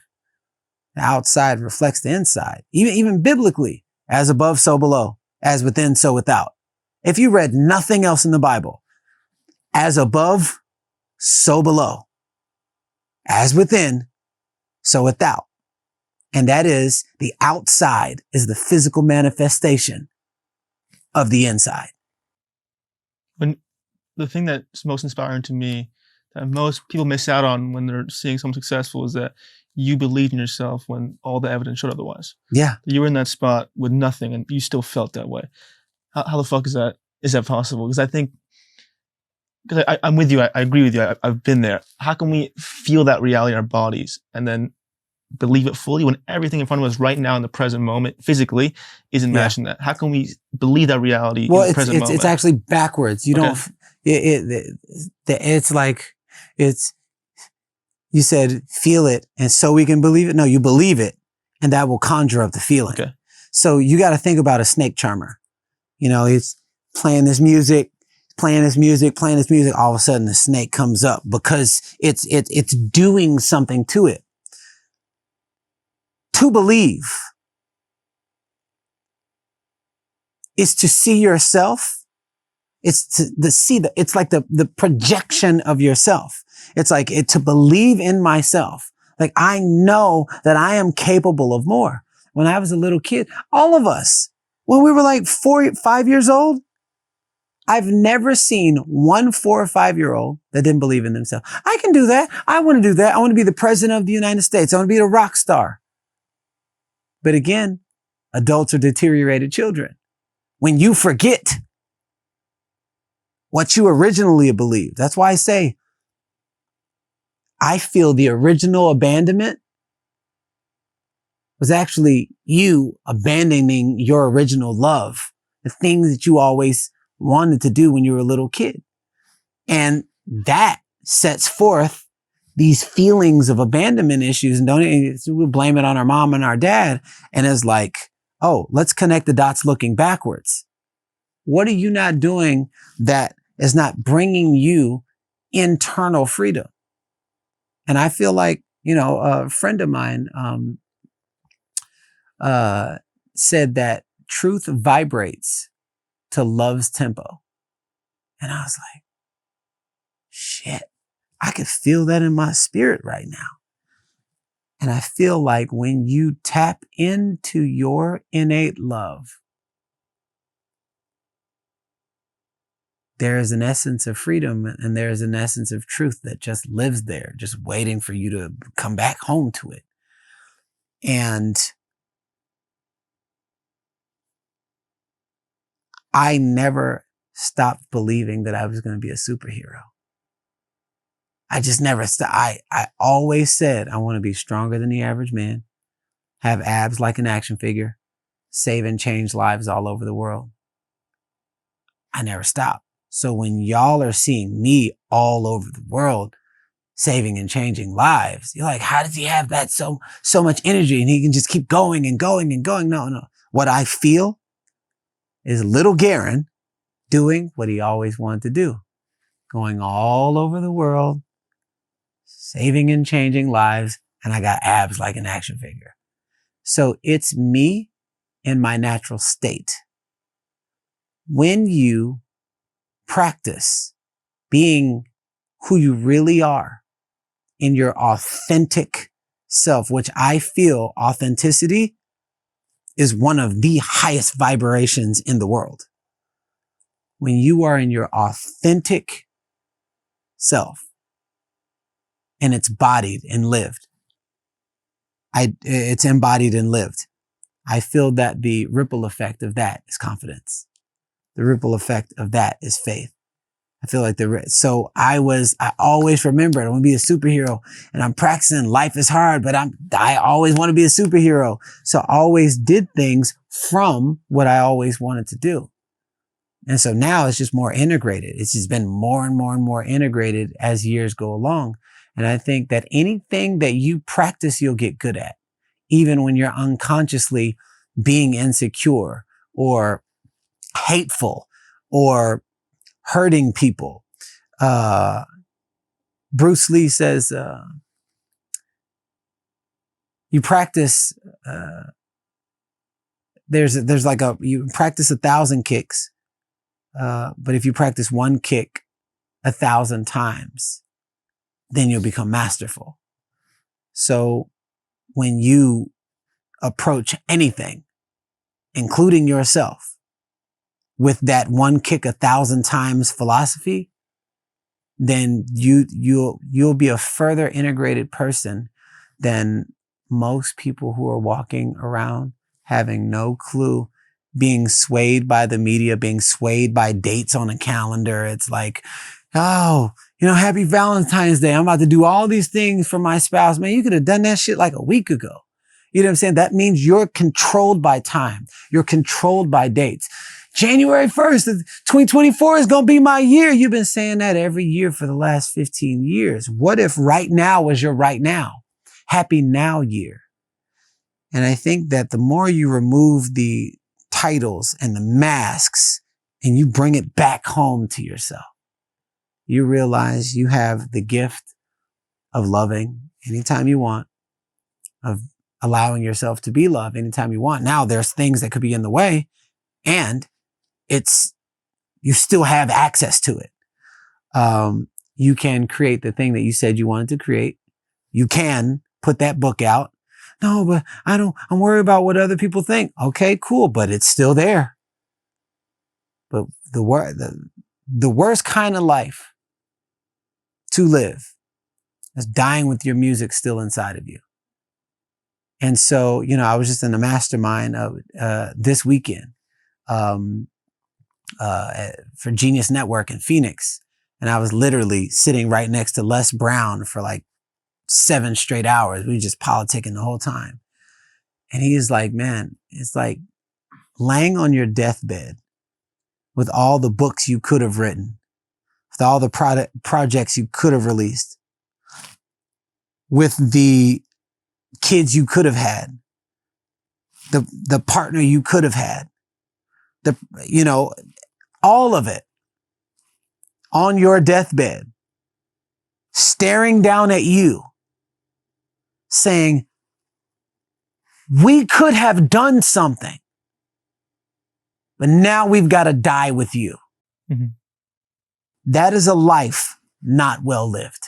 Speaker 1: The outside reflects the inside. Even biblically, as above, so below, as within, so without. If you read nothing else in the Bible, as above, so below, as within, so without. And that is, the outside is the physical manifestation of the inside.
Speaker 2: When the thing that's most inspiring to me, that most people miss out on when they're seeing someone successful, is that you believed in yourself when all the evidence showed otherwise.
Speaker 1: Yeah.
Speaker 2: You were in that spot with nothing and you still felt that way. How the fuck is that possible? Because I think, I'm with you, I agree with you, I've been there. How can we feel that reality in our bodies and then believe it fully when everything in front of us right now in the present moment physically isn't matching that? How can we believe that reality in the present moment?
Speaker 1: It's actually backwards. You don't, it's like, you said, feel it, and so we can believe it. No, you believe it, and that will conjure up the feeling. Okay. So you got to think about a snake charmer. It's playing this music. All of a sudden the snake comes up because it's doing something to it. To believe is to see yourself. It's it's like the projection of yourself. It's like to believe in myself. Like, I know that I am capable of more. When I was a little kid, all of us, when we were like 4, 5 years old, I've never seen one 4 or 5-year-old that didn't believe in themselves. I can do that. I want to do that. I want to be the president of the United States. I want to be a rock star. But again, adults are deteriorated children. When you forget what you originally believed, that's why I say, I feel the original abandonment was actually you abandoning your original love, the things that you always wanted to do when you were a little kid. And that sets forth these feelings of abandonment issues, and we blame it on our mom and our dad. And it's like, oh, let's connect the dots looking backwards. What are you not doing that is not bringing you internal freedom? And I feel like, a friend of mine said that truth vibrates to love's tempo. And I was like, shit, I could feel that in my spirit right now. And I feel like when you tap into your innate love, there is an essence of freedom and there is an essence of truth that just lives there, just waiting for you to come back home to it. And I never stopped believing that I was going to be a superhero. I just never stopped. I always said, I want to be stronger than the average man, have abs like an action figure, save and change lives all over the world. I never stopped. So when y'all are seeing me all over the world, saving and changing lives, you're like, how does he have that so much energy and he can just keep going and going and going? No. What I feel is little Garrain doing what he always wanted to do, going all over the world, saving and changing lives, and I got abs like an action figure. So it's me in my natural state. When you practice being who you really are in your authentic self, which I feel authenticity is one of the highest vibrations in the world. When you are in your authentic self and it's embodied and lived, it's embodied and lived. I feel that the ripple effect of that is confidence. The ripple effect of that is faith. I feel like so I always remembered I want to be a superhero and I'm practicing life is hard, but I always want to be a superhero. So I always did things from what I always wanted to do. And so now it's just more integrated. It's just been more and more and more integrated as years go along. And I think that anything that you practice, you'll get good at, even when you're unconsciously being insecure or hateful or hurting people. Bruce Lee says, you practice, there's like you practice 1,000 kicks. But if you practice one kick 1,000 times, then you'll become masterful. So when you approach anything, including yourself, with that one kick 1,000 times philosophy, then you'll be a further integrated person than most people who are walking around having no clue, being swayed by the media, being swayed by dates on a calendar. It's like, oh, happy Valentine's Day. I'm about to do all these things for my spouse. Man, you could have done that shit like a week ago. You know what I'm saying? That means you're controlled by time. You're controlled by dates. January 1st, 2024 is going to be my year. You've been saying that every year for the last 15 years. What if right now was your right now? Happy now year. And I think that the more you remove the titles and the masks and you bring it back home to yourself, you realize you have the gift of loving anytime you want, of allowing yourself to be loved anytime you want. Now there's things that could be in the way and you still have access to it. You can create the thing that you said you wanted to create. You can put that book out. No, but I'm worried about what other people think. Okay, cool. But it's still there. But the worst kind of life to live is dying with your music still inside of you. And so, I was just in the mastermind of, this weekend, for Genius Network in Phoenix. And I was literally sitting right next to Les Brown for like 7 straight hours. We were just politicking the whole time. And he is like, man, it's like laying on your deathbed with all the books you could have written, with all the projects you could have released, with the kids you could have had, the partner you could have had, all of it, on your deathbed, staring down at you, saying, we could have done something, but now we've got to die with you.
Speaker 2: Mm-hmm.
Speaker 1: That is a life not well lived.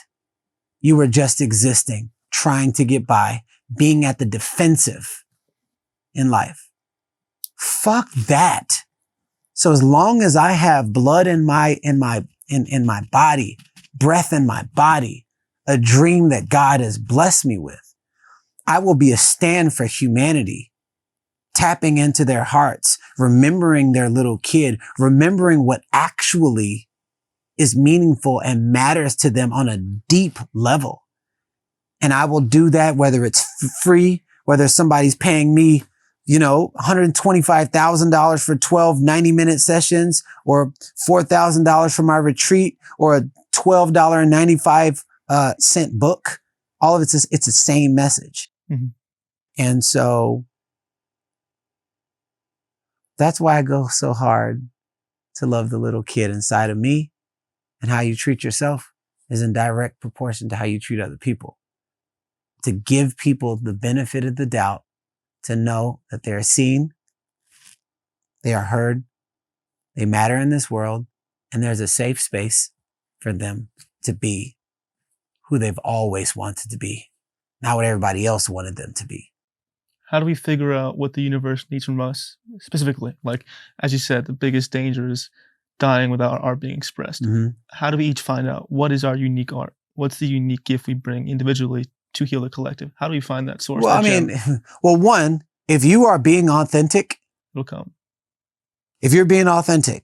Speaker 1: You were just existing, trying to get by, being at the defensive in life. Fuck that. So as long as I have blood in my body, breath in my body, a dream that God has blessed me with, I will be a stand for humanity, tapping into their hearts, remembering their little kid, remembering what actually is meaningful and matters to them on a deep level. And I will do that whether it's free, whether somebody's paying me, $125,000 for 12 90-minute sessions, or $4,000 for my retreat, or a $12.95 book. All of it's the same message.
Speaker 2: Mm-hmm.
Speaker 1: And so that's why I go so hard to love the little kid inside of me, and how you treat yourself is in direct proportion to how you treat other people. To give people the benefit of the doubt, to know that they're seen, they are heard, they matter in this world, and there's a safe space for them to be who they've always wanted to be, not what everybody else wanted them to be.
Speaker 2: How do we figure out what the universe needs from us specifically? Like, as you said, the biggest danger is dying without art being expressed.
Speaker 1: Mm-hmm.
Speaker 2: How do we each find out what is our unique art? What's the unique gift we bring individually to heal the collective? How do we find that source?
Speaker 1: Well, one, if you are being authentic,
Speaker 2: it'll come.
Speaker 1: If you're being authentic,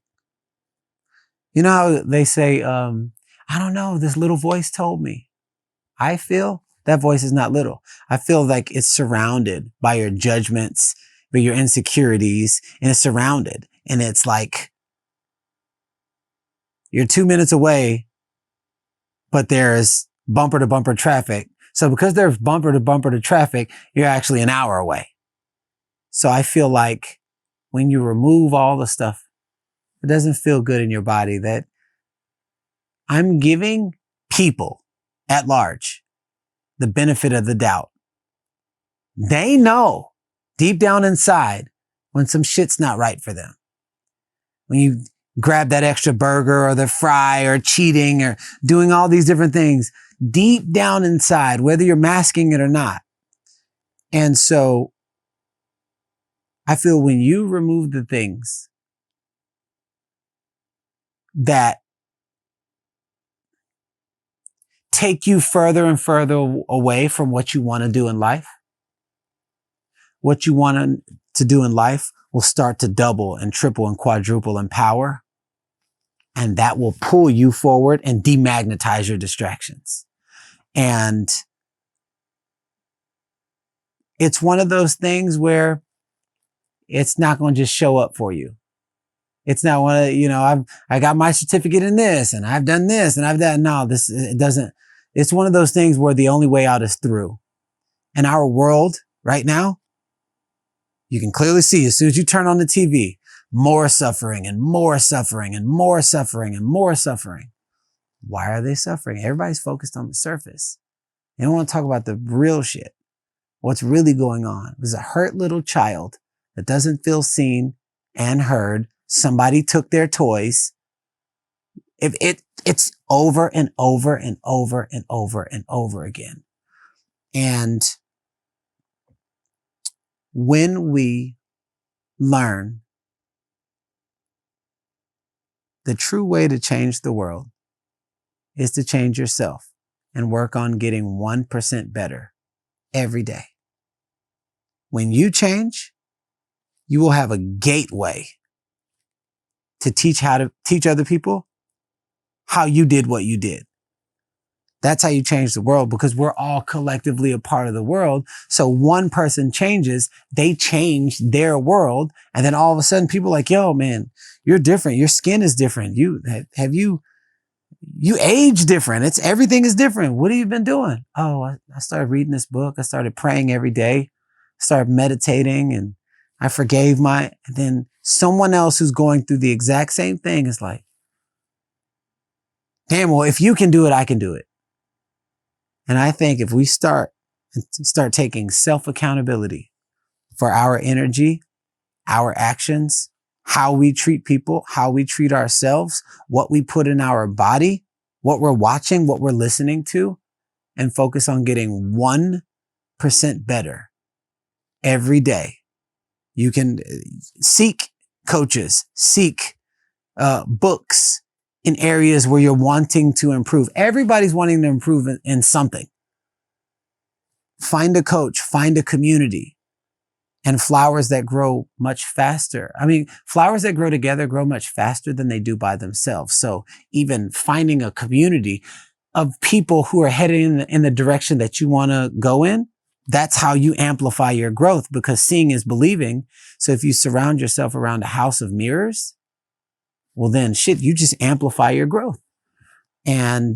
Speaker 1: you know how they say, I don't know, this little voice told me. I feel that voice is not little. I feel like it's surrounded by your judgments, by your insecurities, and it's surrounded. And it's like, you're 2 minutes away, but there's bumper to bumper traffic. So because there's bumper to bumper traffic, you're actually an hour away. So I feel like when you remove all the stuff, it doesn't feel good in your body, that I'm giving people at large the benefit of the doubt. They know deep down inside when some shit's not right for them. When you grab that extra burger or the fry or cheating or doing all these different things deep down inside, whether you're masking it or not. And so I feel when you remove the things that take you further and further away from what you want to do in life, what you want to do in life will start to double and triple and quadruple in power. And that will pull you forward and demagnetize your distractions. And it's one of those things where it's not going to just show up for you. It's not one of, I got my certificate in this and I've done this and I've done, no, it doesn't. It's one of those things where the only way out is through. In our world right now, you can clearly see as soon as you turn on the TV, more suffering and more suffering and more suffering and more suffering. Why are they suffering? Everybody's focused on the surface. They don't want to talk about the real shit. What's really going on? There's a hurt little child that doesn't feel seen and heard. Somebody took their toys. It's over and over and over and over and over again. And when we learn the true way to change the world is to change yourself and work on getting 1% better every day. When you change, you will have a gateway to teach other people how you did what you did. That's how you change the world, because we're all collectively a part of the world. So one person changes, they change their world. And then all of a sudden people are like, yo, man, you're different. Your skin is different. You age different. Everything is different. What have you been doing? Oh, I started reading this book. I started praying every day. I started meditating, and I forgave and then someone else who's going through the exact same thing is like, damn, well, if you can do it, I can do it. And I think if we start taking self-accountability for our energy, our actions, how we treat people, how we treat ourselves, what we put in our body, what we're watching, what we're listening to, and focus on getting 1% better every day. You can seek coaches, seek books in areas where you're wanting to improve. Everybody's wanting to improve in something. Find a coach, find a community, and flowers that grow much faster. I mean, flowers that grow together grow much faster than they do by themselves. So even finding a community of people who are heading in the direction that you want to go in, that's how you amplify your growth, because seeing is believing. So if you surround yourself around a house of mirrors, well then shit, you just amplify your growth. And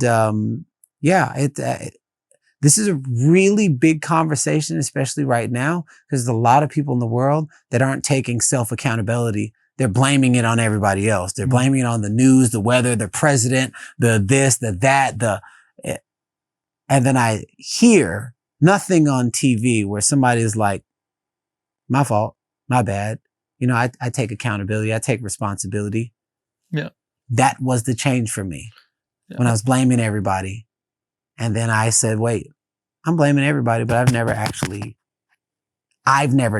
Speaker 1: this is a really big conversation, especially right now, because there's a lot of people in the world that aren't taking self-accountability. They're blaming it on everybody else. They're blaming it on the news, the weather, the president, the this, the that, and then I hear nothing on TV where somebody is like, my fault, my bad. You know, I take accountability. I take responsibility.
Speaker 2: Yeah.
Speaker 1: That was the change for me when I was blaming everybody. And then I said, wait, I'm blaming everybody, but I've never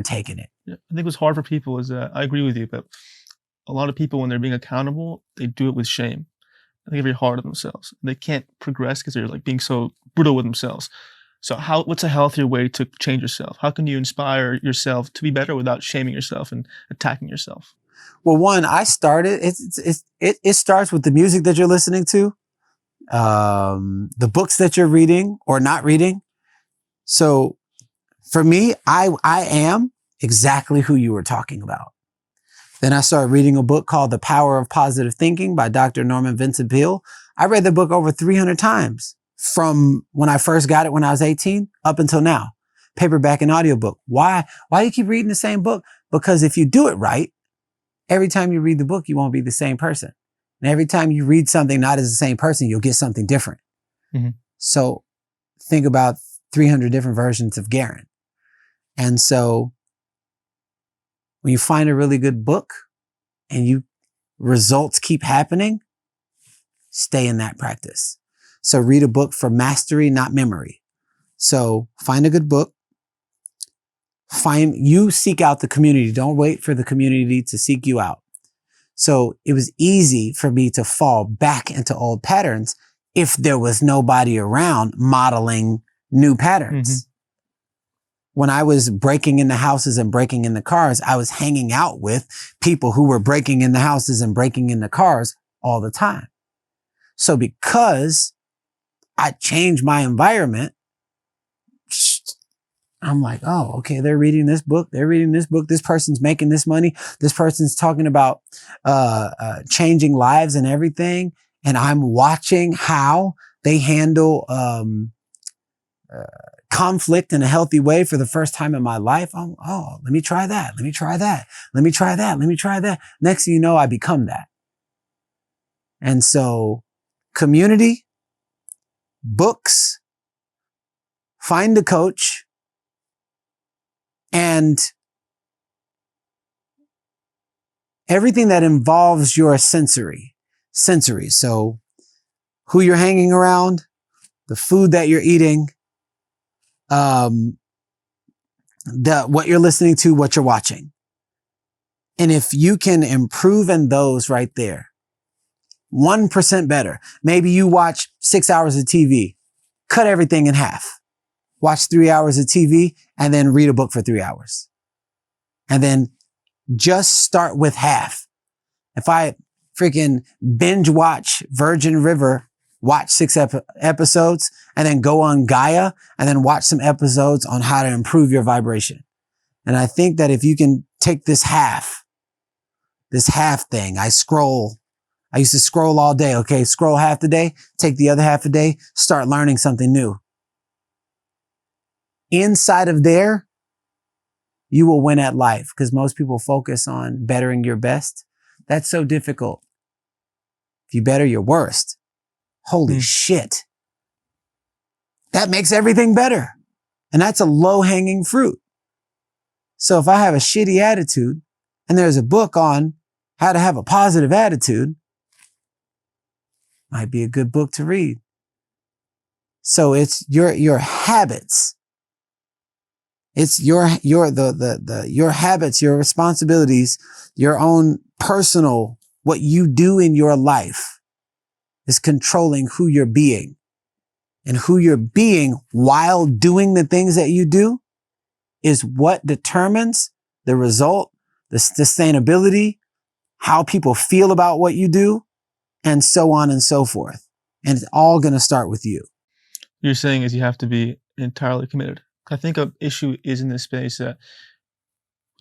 Speaker 1: taken it.
Speaker 2: Yeah. I think what's hard for people is that I agree with you, but a lot of people, when they're being accountable, they do it with shame. I think they're very hard on themselves. They can't progress because they're like being so brutal with themselves. So what's a healthier way to change yourself? How can you inspire yourself to be better without shaming yourself and attacking yourself?
Speaker 1: Well, one, it starts with the music that you're listening to, the books that you're reading or not reading. So for me, I am exactly who you were talking about. Then I started reading a book called The Power of Positive Thinking by Dr. Norman Vincent Peale. I read the book over 300 times from when I first got it when I was 18 up until now. Paperback and audiobook. Why do you keep reading the same book? Because if you do it right, every time you read the book, you won't be the same person. And every time you read something not as the same person, you'll get something different. Mm-hmm. So think about 300 different versions of Garrain. And so when you find a really good book and results keep happening, stay in that practice. So read a book for mastery, not memory. So find a good book. Seek out the community. Don't wait for the community to seek you out. So it was easy for me to fall back into old patterns if there was nobody around modeling new patterns. Mm-hmm. When I was breaking into houses and breaking into cars, I was hanging out with people who were breaking into houses and breaking into cars all the time. So because I changed my environment, I'm like, oh, okay, they're reading this book. They're reading this book. This person's making this money. This person's talking about changing lives and everything. And I'm watching how they handle conflict in a healthy way for the first time in my life. Oh, let me try that. Let me try that. Let me try that. Let me try that. Next thing you know, I become that. And so community, books, find a coach, and everything that involves your sensory. So who you're hanging around, the food that you're eating, what you're listening to, what you're watching. And if you can improve in those right there, 1% better. Maybe you watch 6 hours of TV, cut everything in half. Watch 3 hours of TV and then read a book for 3 hours. And then just start with half. If I freaking binge watch Virgin River, watch 6 episodes and then go on Gaia and then watch some episodes on how to improve your vibration. And I think that if you can take this half thing, I used to scroll all day. Okay. Scroll half the day, take the other half a day, start learning something new. Inside of there, you will win at life, because most people focus on bettering your best. That's so difficult. If you better your worst, holy shit, that makes everything better. And that's a low-hanging fruit. So if I have a shitty attitude and there's a book on how to have a positive attitude, might be a good book to read. So it's your habits. It's your habits, your responsibilities, your own personal, what you do in your life is controlling who you're being. And who you're being while doing the things that you do is what determines the result, the sustainability, how people feel about what you do, and so on and so forth. And it's all going to start with you.
Speaker 2: You're saying is you have to be entirely committed. I think an issue is in this space that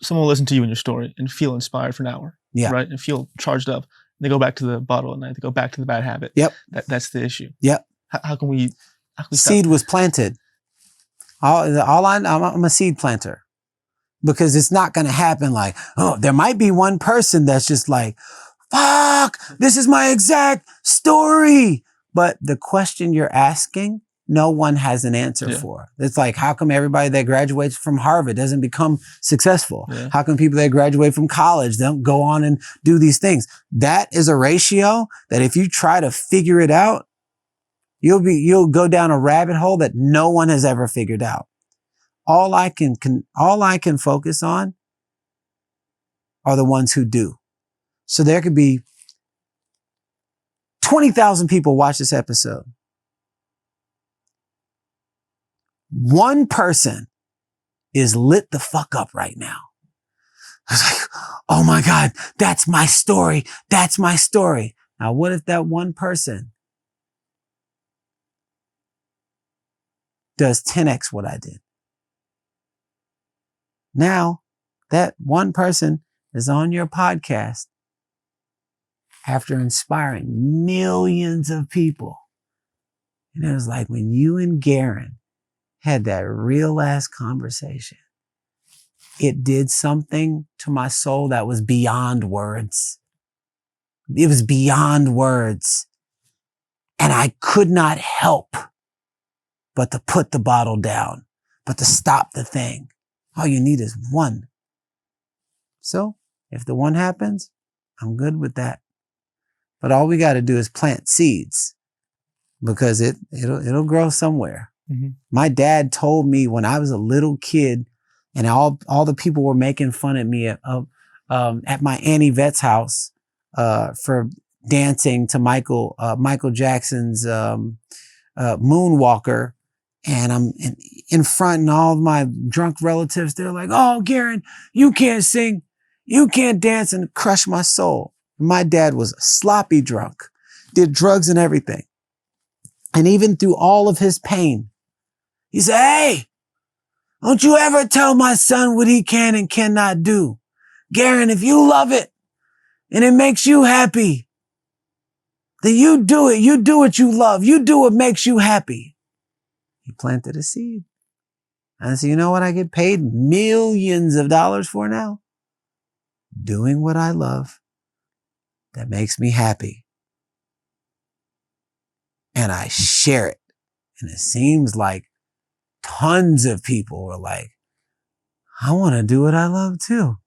Speaker 2: someone will listen to you and your story and feel inspired for an hour, right? And feel charged up. And they go back to the bottle at night. They go back to the bad habit.
Speaker 1: Yep.
Speaker 2: That's the issue.
Speaker 1: Yep.
Speaker 2: How can we
Speaker 1: seed was planted. I'm a seed planter, because it's not going to happen like, oh, there might be one person that's just like, fuck, this is my exact story. But the question you're asking, no one has an answer for. It's like, how come everybody that graduates from Harvard doesn't become successful? How come people that graduate from college don't go on and do these things? That is a ratio that if you try to figure it out, you'll go down a rabbit hole that no one has ever figured out. All I can focus on are the ones who do. So there could be 20,000 people watch this episode. One person is lit the fuck up right now. It's like, oh my God, that's my story. That's my story. Now, what if that one person does 10x what I did? Now, that one person is on your podcast after inspiring millions of people. And it was like when you and Garrain had that real ass conversation, it did something to my soul that was beyond words. It was beyond words. And I could not help but to put the bottle down, but to stop the thing. All you need is one. So if the one happens, I'm good with that. But all we got to do is plant seeds, because it'll grow somewhere. My dad told me when I was a little kid, and all the people were making fun of me at my Auntie Vet's house for dancing to Michael Jackson's Moonwalker. And I'm in front, and all of my drunk relatives, they're like, oh, Garrain, you can't sing, you can't dance, and crush my soul. My dad was sloppy drunk, did drugs and everything. And even through all of his pain, he said, hey, don't you ever tell my son what he can and cannot do. Garrain, if you love it and it makes you happy, then you do it. You do what you love. You do what makes you happy. He planted a seed. And I said, you know what I get paid millions of dollars for now? Doing what I love that makes me happy. And I share it. And it seems like tons of people were like, I want to do what I love too.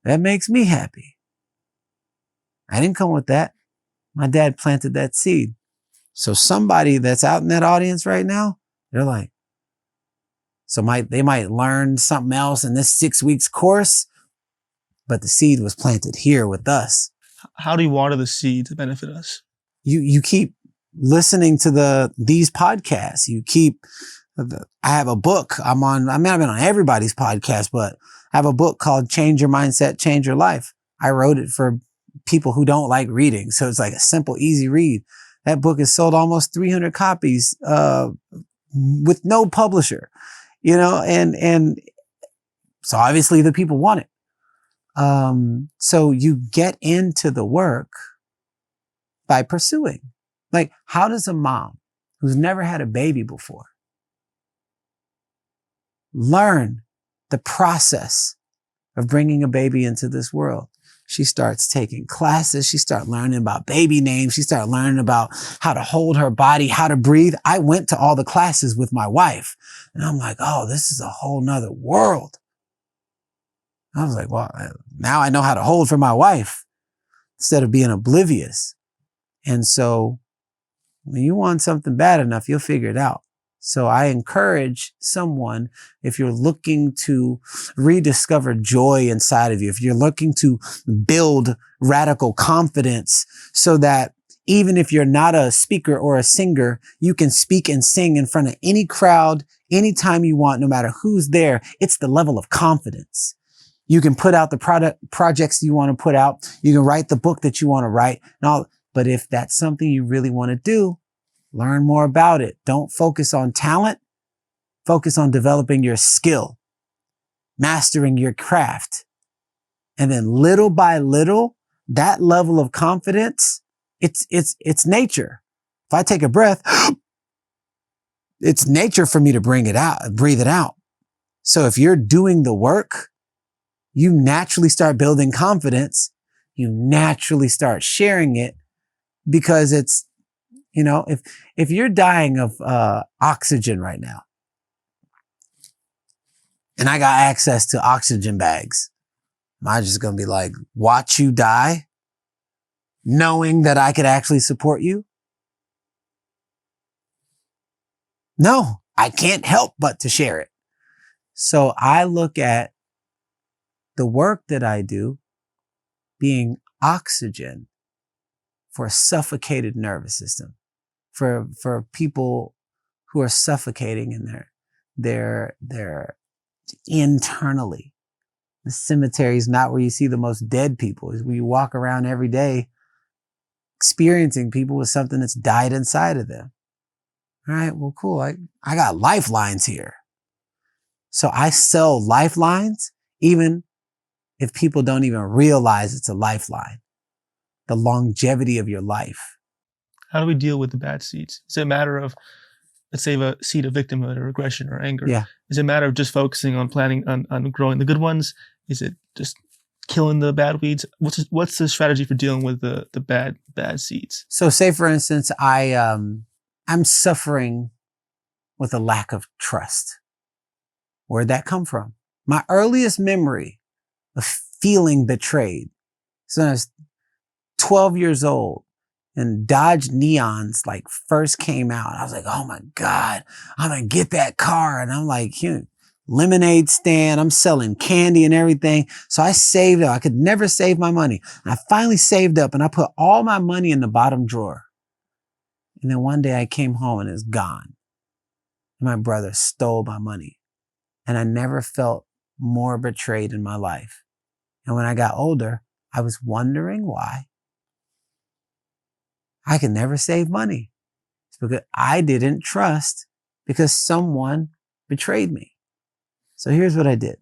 Speaker 1: That makes me happy. I didn't come with that. My dad planted that seed. So somebody that's out in that audience right now, they're like, they might learn something else in this 6 weeks course, but the seed was planted here with us.
Speaker 2: How do you water the seed to benefit us?
Speaker 1: You keep listening to these podcasts. I have a book I've been on everybody's podcast, but I have a book called Change Your Mindset, Change Your Life. I wrote it for people who don't like reading. So it's like a simple, easy read. That book has sold almost 300 copies, with no publisher, and so obviously the people want it. So you get into the work by pursuing. Like, how does a mom who's never had a baby before learn the process of bringing a baby into this world. She starts taking classes. She starts learning about baby names. She starts learning about how to hold her body, how to breathe. I went to all the classes with my wife and I'm like, oh, this is a whole nother world. I was like, well, now I know how to hold for my wife instead of being oblivious. And so when you want something bad enough, you'll figure it out. So I encourage someone, if you're looking to rediscover joy inside of you, if you're looking to build radical confidence so that even if you're not a speaker or a singer, you can speak and sing in front of any crowd, anytime you want, no matter who's there. It's the level of confidence. You can put out the projects you want to put out. You can write the book that you want to write and all. But if that's something you really want to do, learn more about it. Don't focus on talent. Focus on developing your skill, mastering your craft. And then little by little, that level of confidence, it's nature. If I take a breath, it's nature for me to bring it out, breathe it out. So if you're doing the work, you naturally start building confidence. You naturally start sharing it because it's, you know, if you're dying of oxygen right now, and I got access to oxygen bags, am I just going to be like, watch you die, knowing that I could actually support you? No, I can't help but to share it. So I look at the work that I do being oxygen for a suffocated nervous system. For people who are suffocating in their internally. The cemetery is not where you see the most dead people. It's where you walk around every day experiencing people with something that's died inside of them. All right, well, cool. I got lifelines here. So I sell lifelines, even if people don't even realize it's a lifeline. The longevity of your life.
Speaker 2: How do we deal with the bad seeds? Is it a matter of, let's say, a seed of victimhood or aggression or anger?
Speaker 1: Yeah.
Speaker 2: Is it a matter of just focusing on planting, on growing the good ones? Is it just killing the bad weeds? What's the strategy for dealing with the bad seeds?
Speaker 1: So say, for instance, I'm suffering with a lack of trust. Where'd that come from? My earliest memory of feeling betrayed. So when I was 12 years old and Dodge Neons like first came out, I was like, oh my God, I'm going to get that car. And I'm like, lemonade stand, I'm selling candy and everything. So I saved up. I could never save my money. And I finally saved up and I put all my money in the bottom drawer. And then one day I came home and it's gone. And my brother stole my money. And I never felt more betrayed in my life. And when I got older, I was wondering why I could never save money. It's because I didn't trust because someone betrayed me. So here's what I did.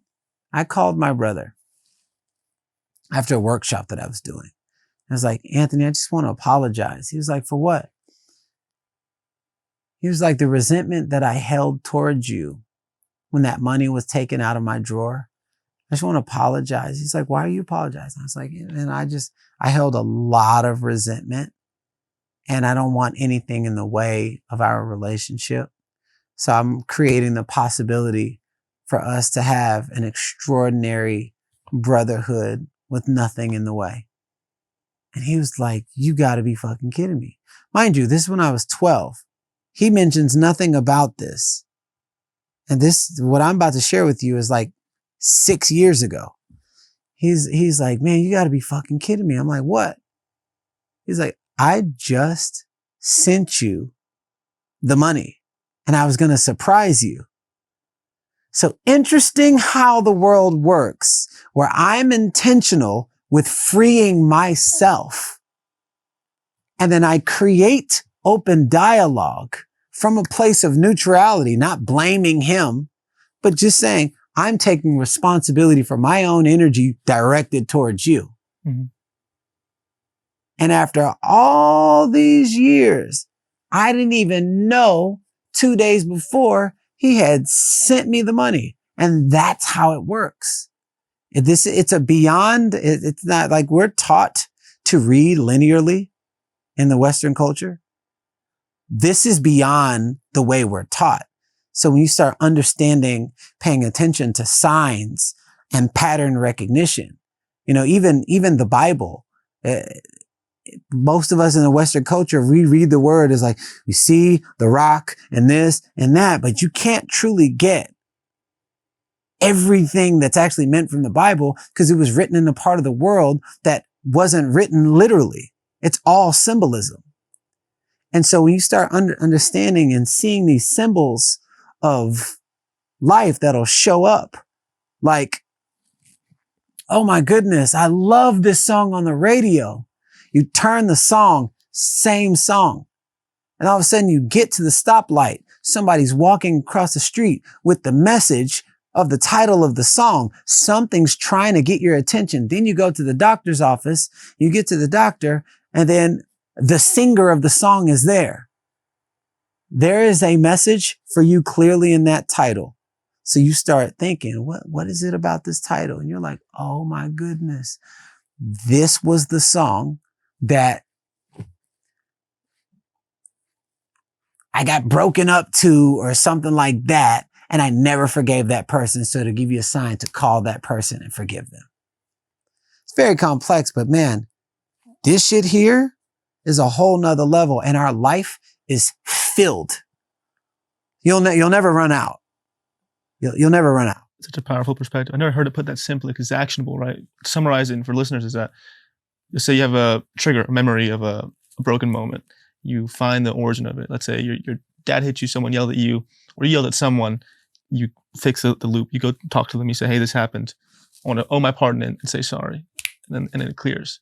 Speaker 1: I called my brother after a workshop that I was doing. I was like, Anthony, I just want to apologize. He was like, for what? He was like, the resentment that I held towards you when that money was taken out of my drawer. I just want to apologize. He's like, why are you apologizing? I was like, and I held a lot of resentment and I don't want anything in the way of our relationship. So I'm creating the possibility for us to have an extraordinary brotherhood with nothing in the way. And he was like, you got to be fucking kidding me. Mind you, this is when I was 12. He mentions nothing about this. And this, what I'm about to share with you is like 6 years ago. He's like, man, you got to be fucking kidding me. I'm like, what? He's like, I just sent you the money and I was going to surprise you. So interesting how the world works, where I'm intentional with freeing myself. And then I create open dialogue from a place of neutrality, not blaming him, but just saying, I'm taking responsibility for my own energy directed towards you. Mm-hmm. And after all these years, I didn't even know 2 days before he had sent me the money. And that's how it works. It's a beyond, it's not like we're taught to read linearly in the Western culture. This is beyond the way we're taught. So when you start understanding, paying attention to signs and pattern recognition, even the Bible, most of us in the Western culture, we read the word as like, we see the rock and this and that, but you can't truly get everything that's actually meant from the Bible because it was written in a part of the world that wasn't written literally. It's all symbolism. And so when you start understanding and seeing these symbols of life that'll show up, like, oh my goodness, I love this song on the radio. You turn the song, same song. And all of a sudden you get to the stoplight. Somebody's walking across the street with the message of the title of the song. Something's trying to get your attention. Then you go to the doctor's office, you get to the doctor, and then the singer of the song is there. There is a message for you clearly in that title. So you start thinking, what is it about this title? And you're like, oh my goodness, this was the song that I got broken up to or something like that. And I never forgave that person. So to give you a sign to call that person and forgive them. It's very complex, but man, this shit here is a whole nother level, and our life is filled. You'll never run out. You'll never run out.
Speaker 2: Such a powerful perspective. I never heard it put that simply because it's actionable, right? Summarizing for listeners is that, let's say you have a trigger, a memory of a broken moment. You find the origin of it. Let's say your dad hit you, someone yelled at you, or you yelled at someone. You fix the loop. You go talk to them. You say, hey, this happened. I want to owe my part in it and say sorry. And then it clears.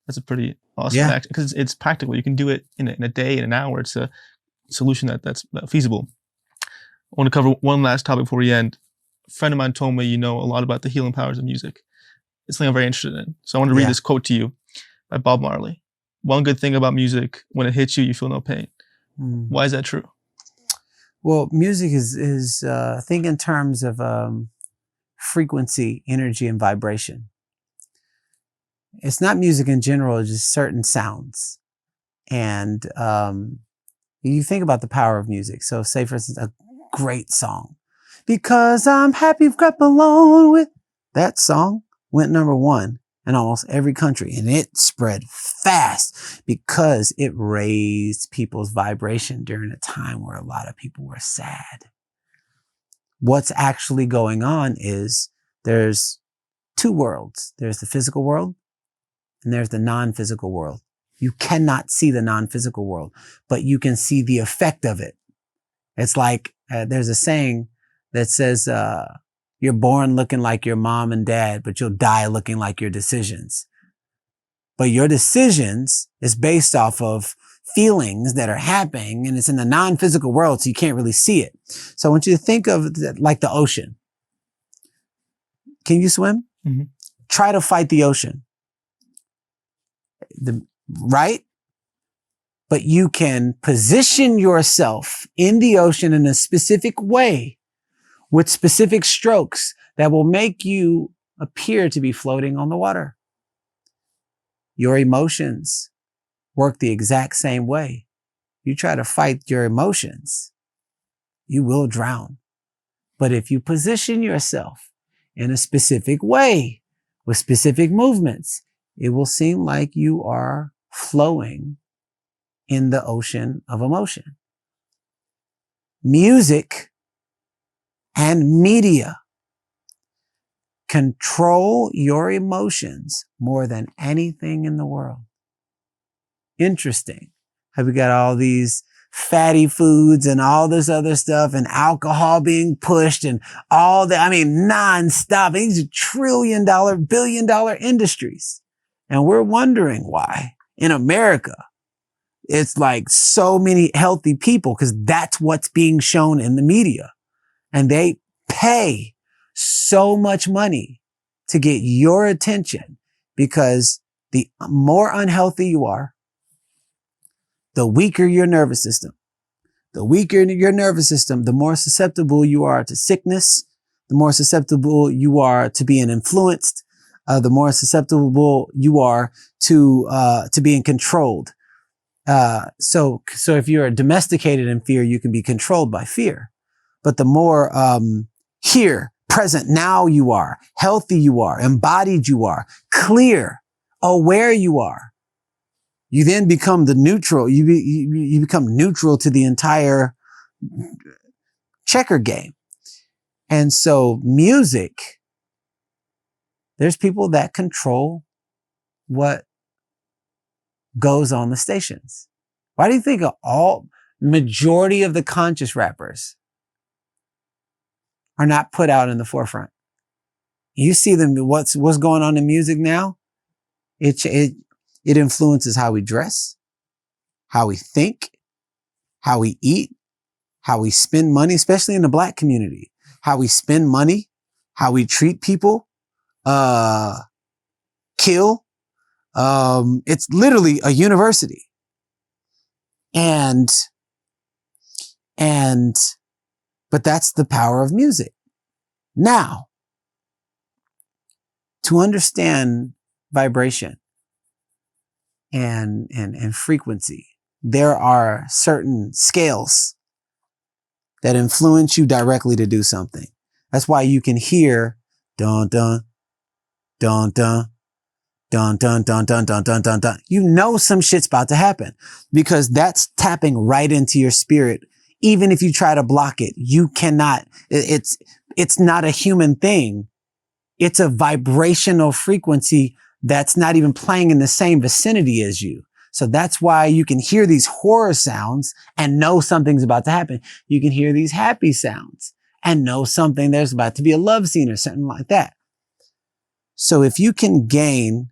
Speaker 2: That's a pretty awesome action because it's practical. You can do it in a day, in an hour. It's a solution that's feasible. I want to cover one last topic before we end. A friend of mine told me you know a lot about the healing powers of music. It's something I'm very interested in. So I want to read this quote to you by Bob Marley. One good thing about music, when it hits you, you feel no pain. Why is that true?
Speaker 1: Well, music is think in terms of frequency, energy, and vibration. It's not music in general, it's just certain sounds. And you think about the power of music. So say, for instance, a great song. Because I'm happy crept along with, that song went #1 in almost every country. And it spread fast because it raised people's vibration during a time where a lot of people were sad. What's actually going on is there's two worlds. There's the physical world and there's the non-physical world. You cannot see the non-physical world, but you can see the effect of it. It's like, there's a saying that says, you're born looking like your mom and dad, but you'll die looking like your decisions. But your decisions is based off of feelings that are happening, and it's in the non-physical world, so you can't really see it. So I want you to think of it like the ocean. Can you swim?
Speaker 2: Mm-hmm.
Speaker 1: Try to fight the ocean. Right? But you can position yourself in the ocean in a specific way with specific strokes that will make you appear to be floating on the water. Your emotions work the exact same way. You try to fight your emotions, you will drown. But if you position yourself in a specific way with specific movements, it will seem like you are flowing in the ocean of emotion. Music and media control your emotions more than anything in the world. Interesting. Have we got all these fatty foods and all this other stuff and alcohol being pushed and all that? I mean, nonstop. These are $1 trillion, billion-dollar industries. And we're wondering why in America, it's like so many healthy people because that's what's being shown in the media. And they pay so much money to get your attention because the more unhealthy you are, the weaker your nervous system. The weaker your nervous system, the more susceptible you are to sickness, the more susceptible you are to being influenced, the more susceptible you are to being controlled. So if you're domesticated in fear, you can be controlled by fear. But the more here, present, now you are, healthy you are, embodied you are, clear, aware you are, you then become the neutral. You become neutral to the entire checker game. And so music, there's people that control what goes on the stations. Why do you think majority of the conscious rappers are not put out in the forefront? You see them, what's going on in music now? It influences how we dress, how we think, how we eat, how we spend money, especially in the Black community, how we spend money, how we treat people, kill. It's literally a university. But that's the power of music. Now, to understand vibration and frequency, there are certain scales that influence you directly to do something. That's why you can hear dun dun dun dun dun dun dun dun dun dun dun dun. You know some shit's about to happen because that's tapping right into your spirit. Even if you try to block it, you cannot. It's not a human thing. It's a vibrational frequency that's not even playing in the same vicinity as you. So that's why you can hear these horror sounds and know something's about to happen. You can hear these happy sounds and know there's about to be a love scene or something like that. So if you can gain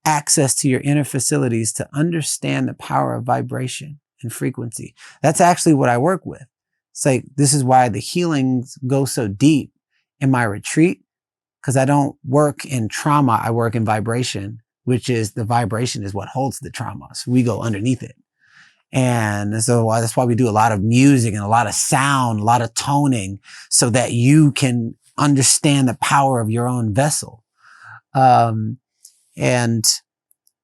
Speaker 1: access to your inner facilities to understand the power of vibration and frequency, that's actually what I work with. It's like, this is why the healings go so deep in my retreat, because I don't work in trauma. I work in vibration, which is the vibration is what holds the trauma. So we go underneath it. And so that's why we do a lot of music and a lot of sound, a lot of toning, so that you can understand the power of your own vessel. And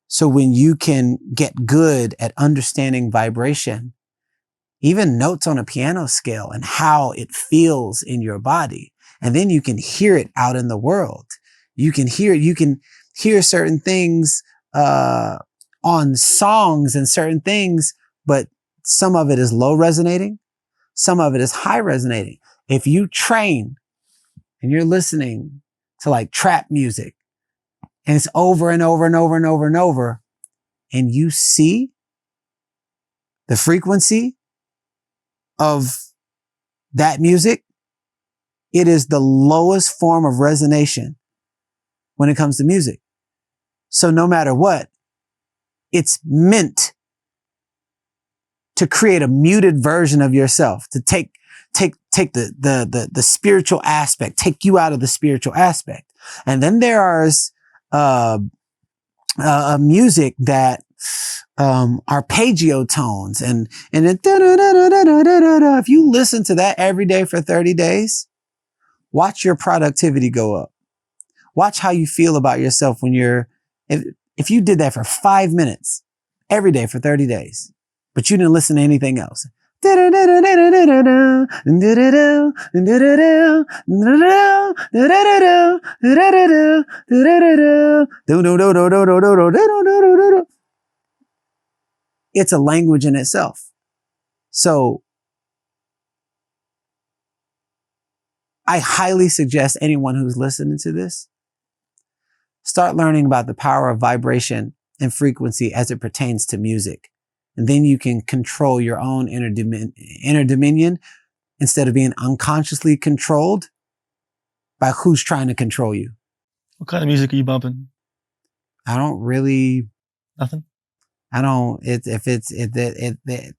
Speaker 1: so when you can get good at understanding vibration, even notes on a piano scale and how it feels in your body, and then you can hear it out in the world. You can hear certain things on songs and certain things, but some of it is low resonating, some of it is high resonating. If you train and you're listening to like trap music and it's over and over and over and over and over, and you see the frequency of that music, it is the lowest form of resonation when it comes to music. So no matter what, it's meant to create a muted version of yourself, to take the spiritual aspect, take you out of the spiritual aspect. And then there's music that arpeggio tones and it, if you listen to that every day for 30 days, watch your productivity go up. Watch how you feel about yourself when if you did that for 5 minutes every day for 30 days, but you didn't listen to anything else. It's a language in itself. So I highly suggest anyone who's listening to this, start learning about the power of vibration and frequency as it pertains to music. And then you can control your own inner dominion instead of being unconsciously controlled by who's trying to control you.
Speaker 2: What kind of music are you bumping?
Speaker 1: I don't really.
Speaker 2: Nothing?
Speaker 1: I don't, a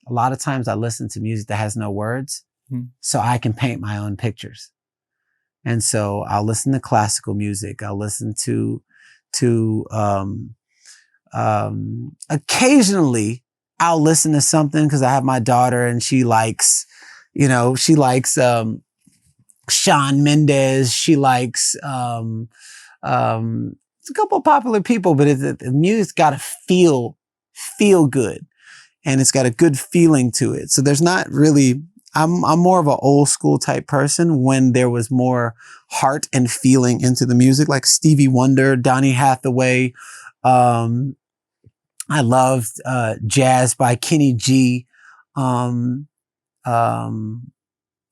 Speaker 1: lot of times I listen to music that has no words, so I can paint my own pictures. And so I'll listen to classical music. I'll listen to occasionally I'll listen to something because I have my daughter and she likes Shawn Mendes. She likes it's a couple of popular people, but the music's got to feel good, and it's got a good feeling to it. So there's not really. I'm more of an old school type person when there was more heart and feeling into the music, like Stevie Wonder, Donny Hathaway. I loved jazz by Kenny G. I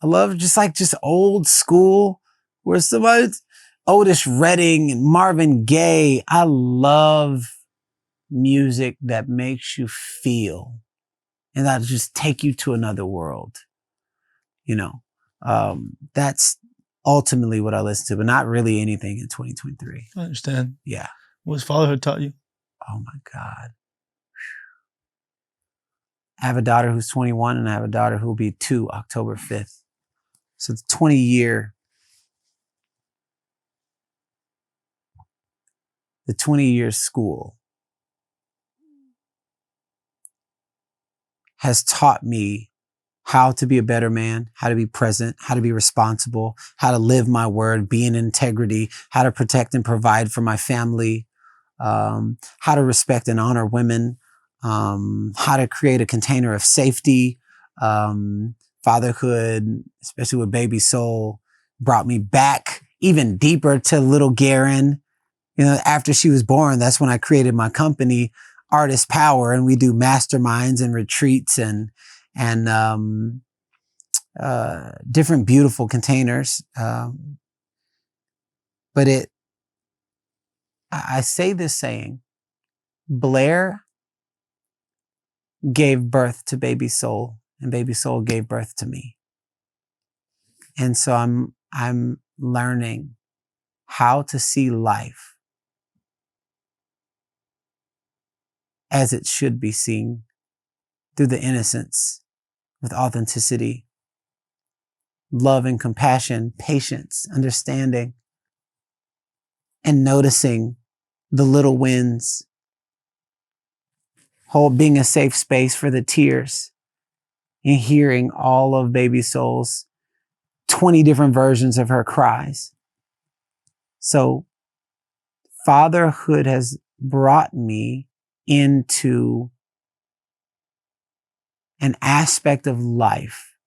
Speaker 1: love just old school where somebody, Otis Redding and Marvin Gaye. I love music that makes you feel and that'll just take you to another world. That's ultimately what I listen to, but not really anything in 2023.
Speaker 2: I understand.
Speaker 1: Yeah.
Speaker 2: What has fatherhood taught you?
Speaker 1: Oh my God. I have a daughter who's 21 and I have a daughter who'll be 2 October 5th. So the 20-year school has taught me how to be a better man, how to be present, how to be responsible, how to live my word, be in integrity, how to protect and provide for my family, how to respect and honor women, how to create a container of safety. Fatherhood, especially with baby Soul, brought me back even deeper to little Garrain. After she was born, that's when I created my company, Artist Power, and we do masterminds and retreats and different beautiful containers. But I say this saying, Blair gave birth to baby Soul and baby Soul gave birth to me. And so I'm learning how to see life as it should be seen, through the innocence, with authenticity, love and compassion, patience, understanding, and noticing the little wins, being a safe space for the tears, and hearing all of baby Soul's 20 different versions of her cries. So fatherhood has brought me into an aspect of life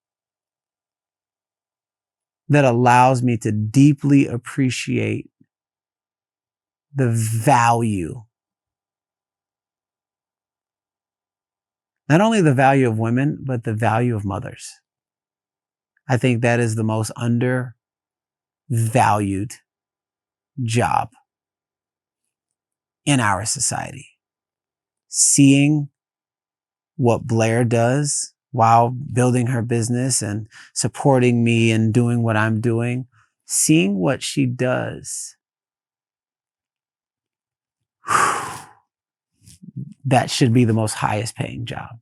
Speaker 1: that allows me to deeply appreciate the value, not only the value of women, but the value of mothers. I think that is the most undervalued job in our society. Seeing what Blair does while building her business and supporting me and doing what I'm doing, seeing what she does, that should be the most highest paying job,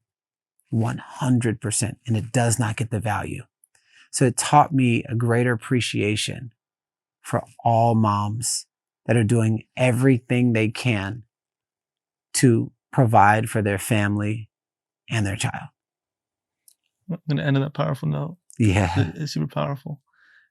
Speaker 1: 100%. And it does not get the value. So it taught me a greater appreciation for all moms that are doing everything they can to provide for their family and their child.
Speaker 2: I'm going to end on that powerful note.
Speaker 1: Yeah.
Speaker 2: It's super powerful.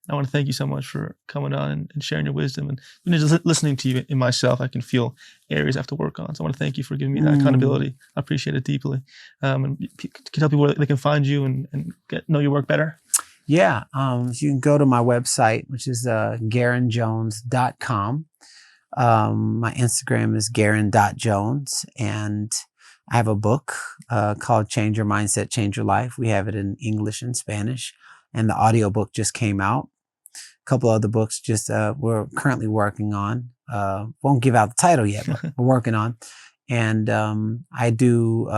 Speaker 2: I want to thank you so much for coming on and sharing your wisdom. And just listening to you in myself, I can feel areas I have to work on. So I want to thank you for giving me that accountability. I appreciate it deeply. And can you tell people where they can find you and know your work better?
Speaker 1: Yeah. So you can go to my website, which is GarrainJones.com. My Instagram is Garrain.Jones. And I have a book called Change Your Mindset, Change Your Life. We have it in English and Spanish. And the audiobook just came out. A couple other books we're currently working on. Won't give out the title yet, but we're working on. And I do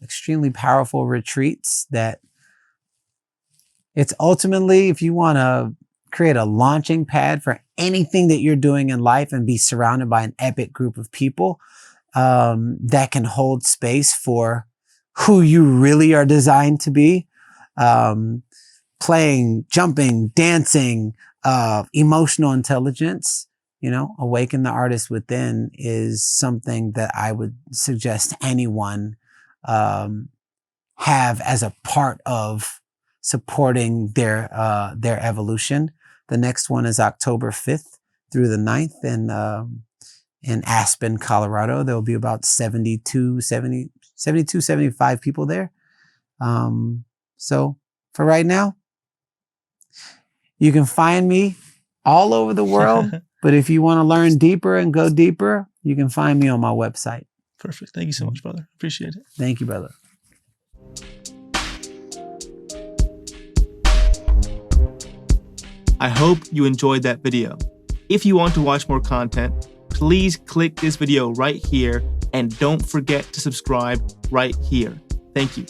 Speaker 1: extremely powerful retreats that it's ultimately, if you want to create a launching pad for anything that you're doing in life and be surrounded by an epic group of people that can hold space for who you really are designed to be. Playing, jumping, dancing, emotional intelligence, awaken the artist within is something that I would suggest anyone have as a part of supporting their evolution. The next one is October 5th through the 9th in Aspen, Colorado. There will be about 75 people there. So for right now, you can find me all over the world. But if you want to learn deeper and go deeper, you can find me on my website.
Speaker 2: Perfect. Thank you so much, brother. Appreciate it.
Speaker 1: Thank you, brother.
Speaker 2: I hope you enjoyed that video. If you want to watch more content, please click this video right here and don't forget to subscribe right here. Thank you.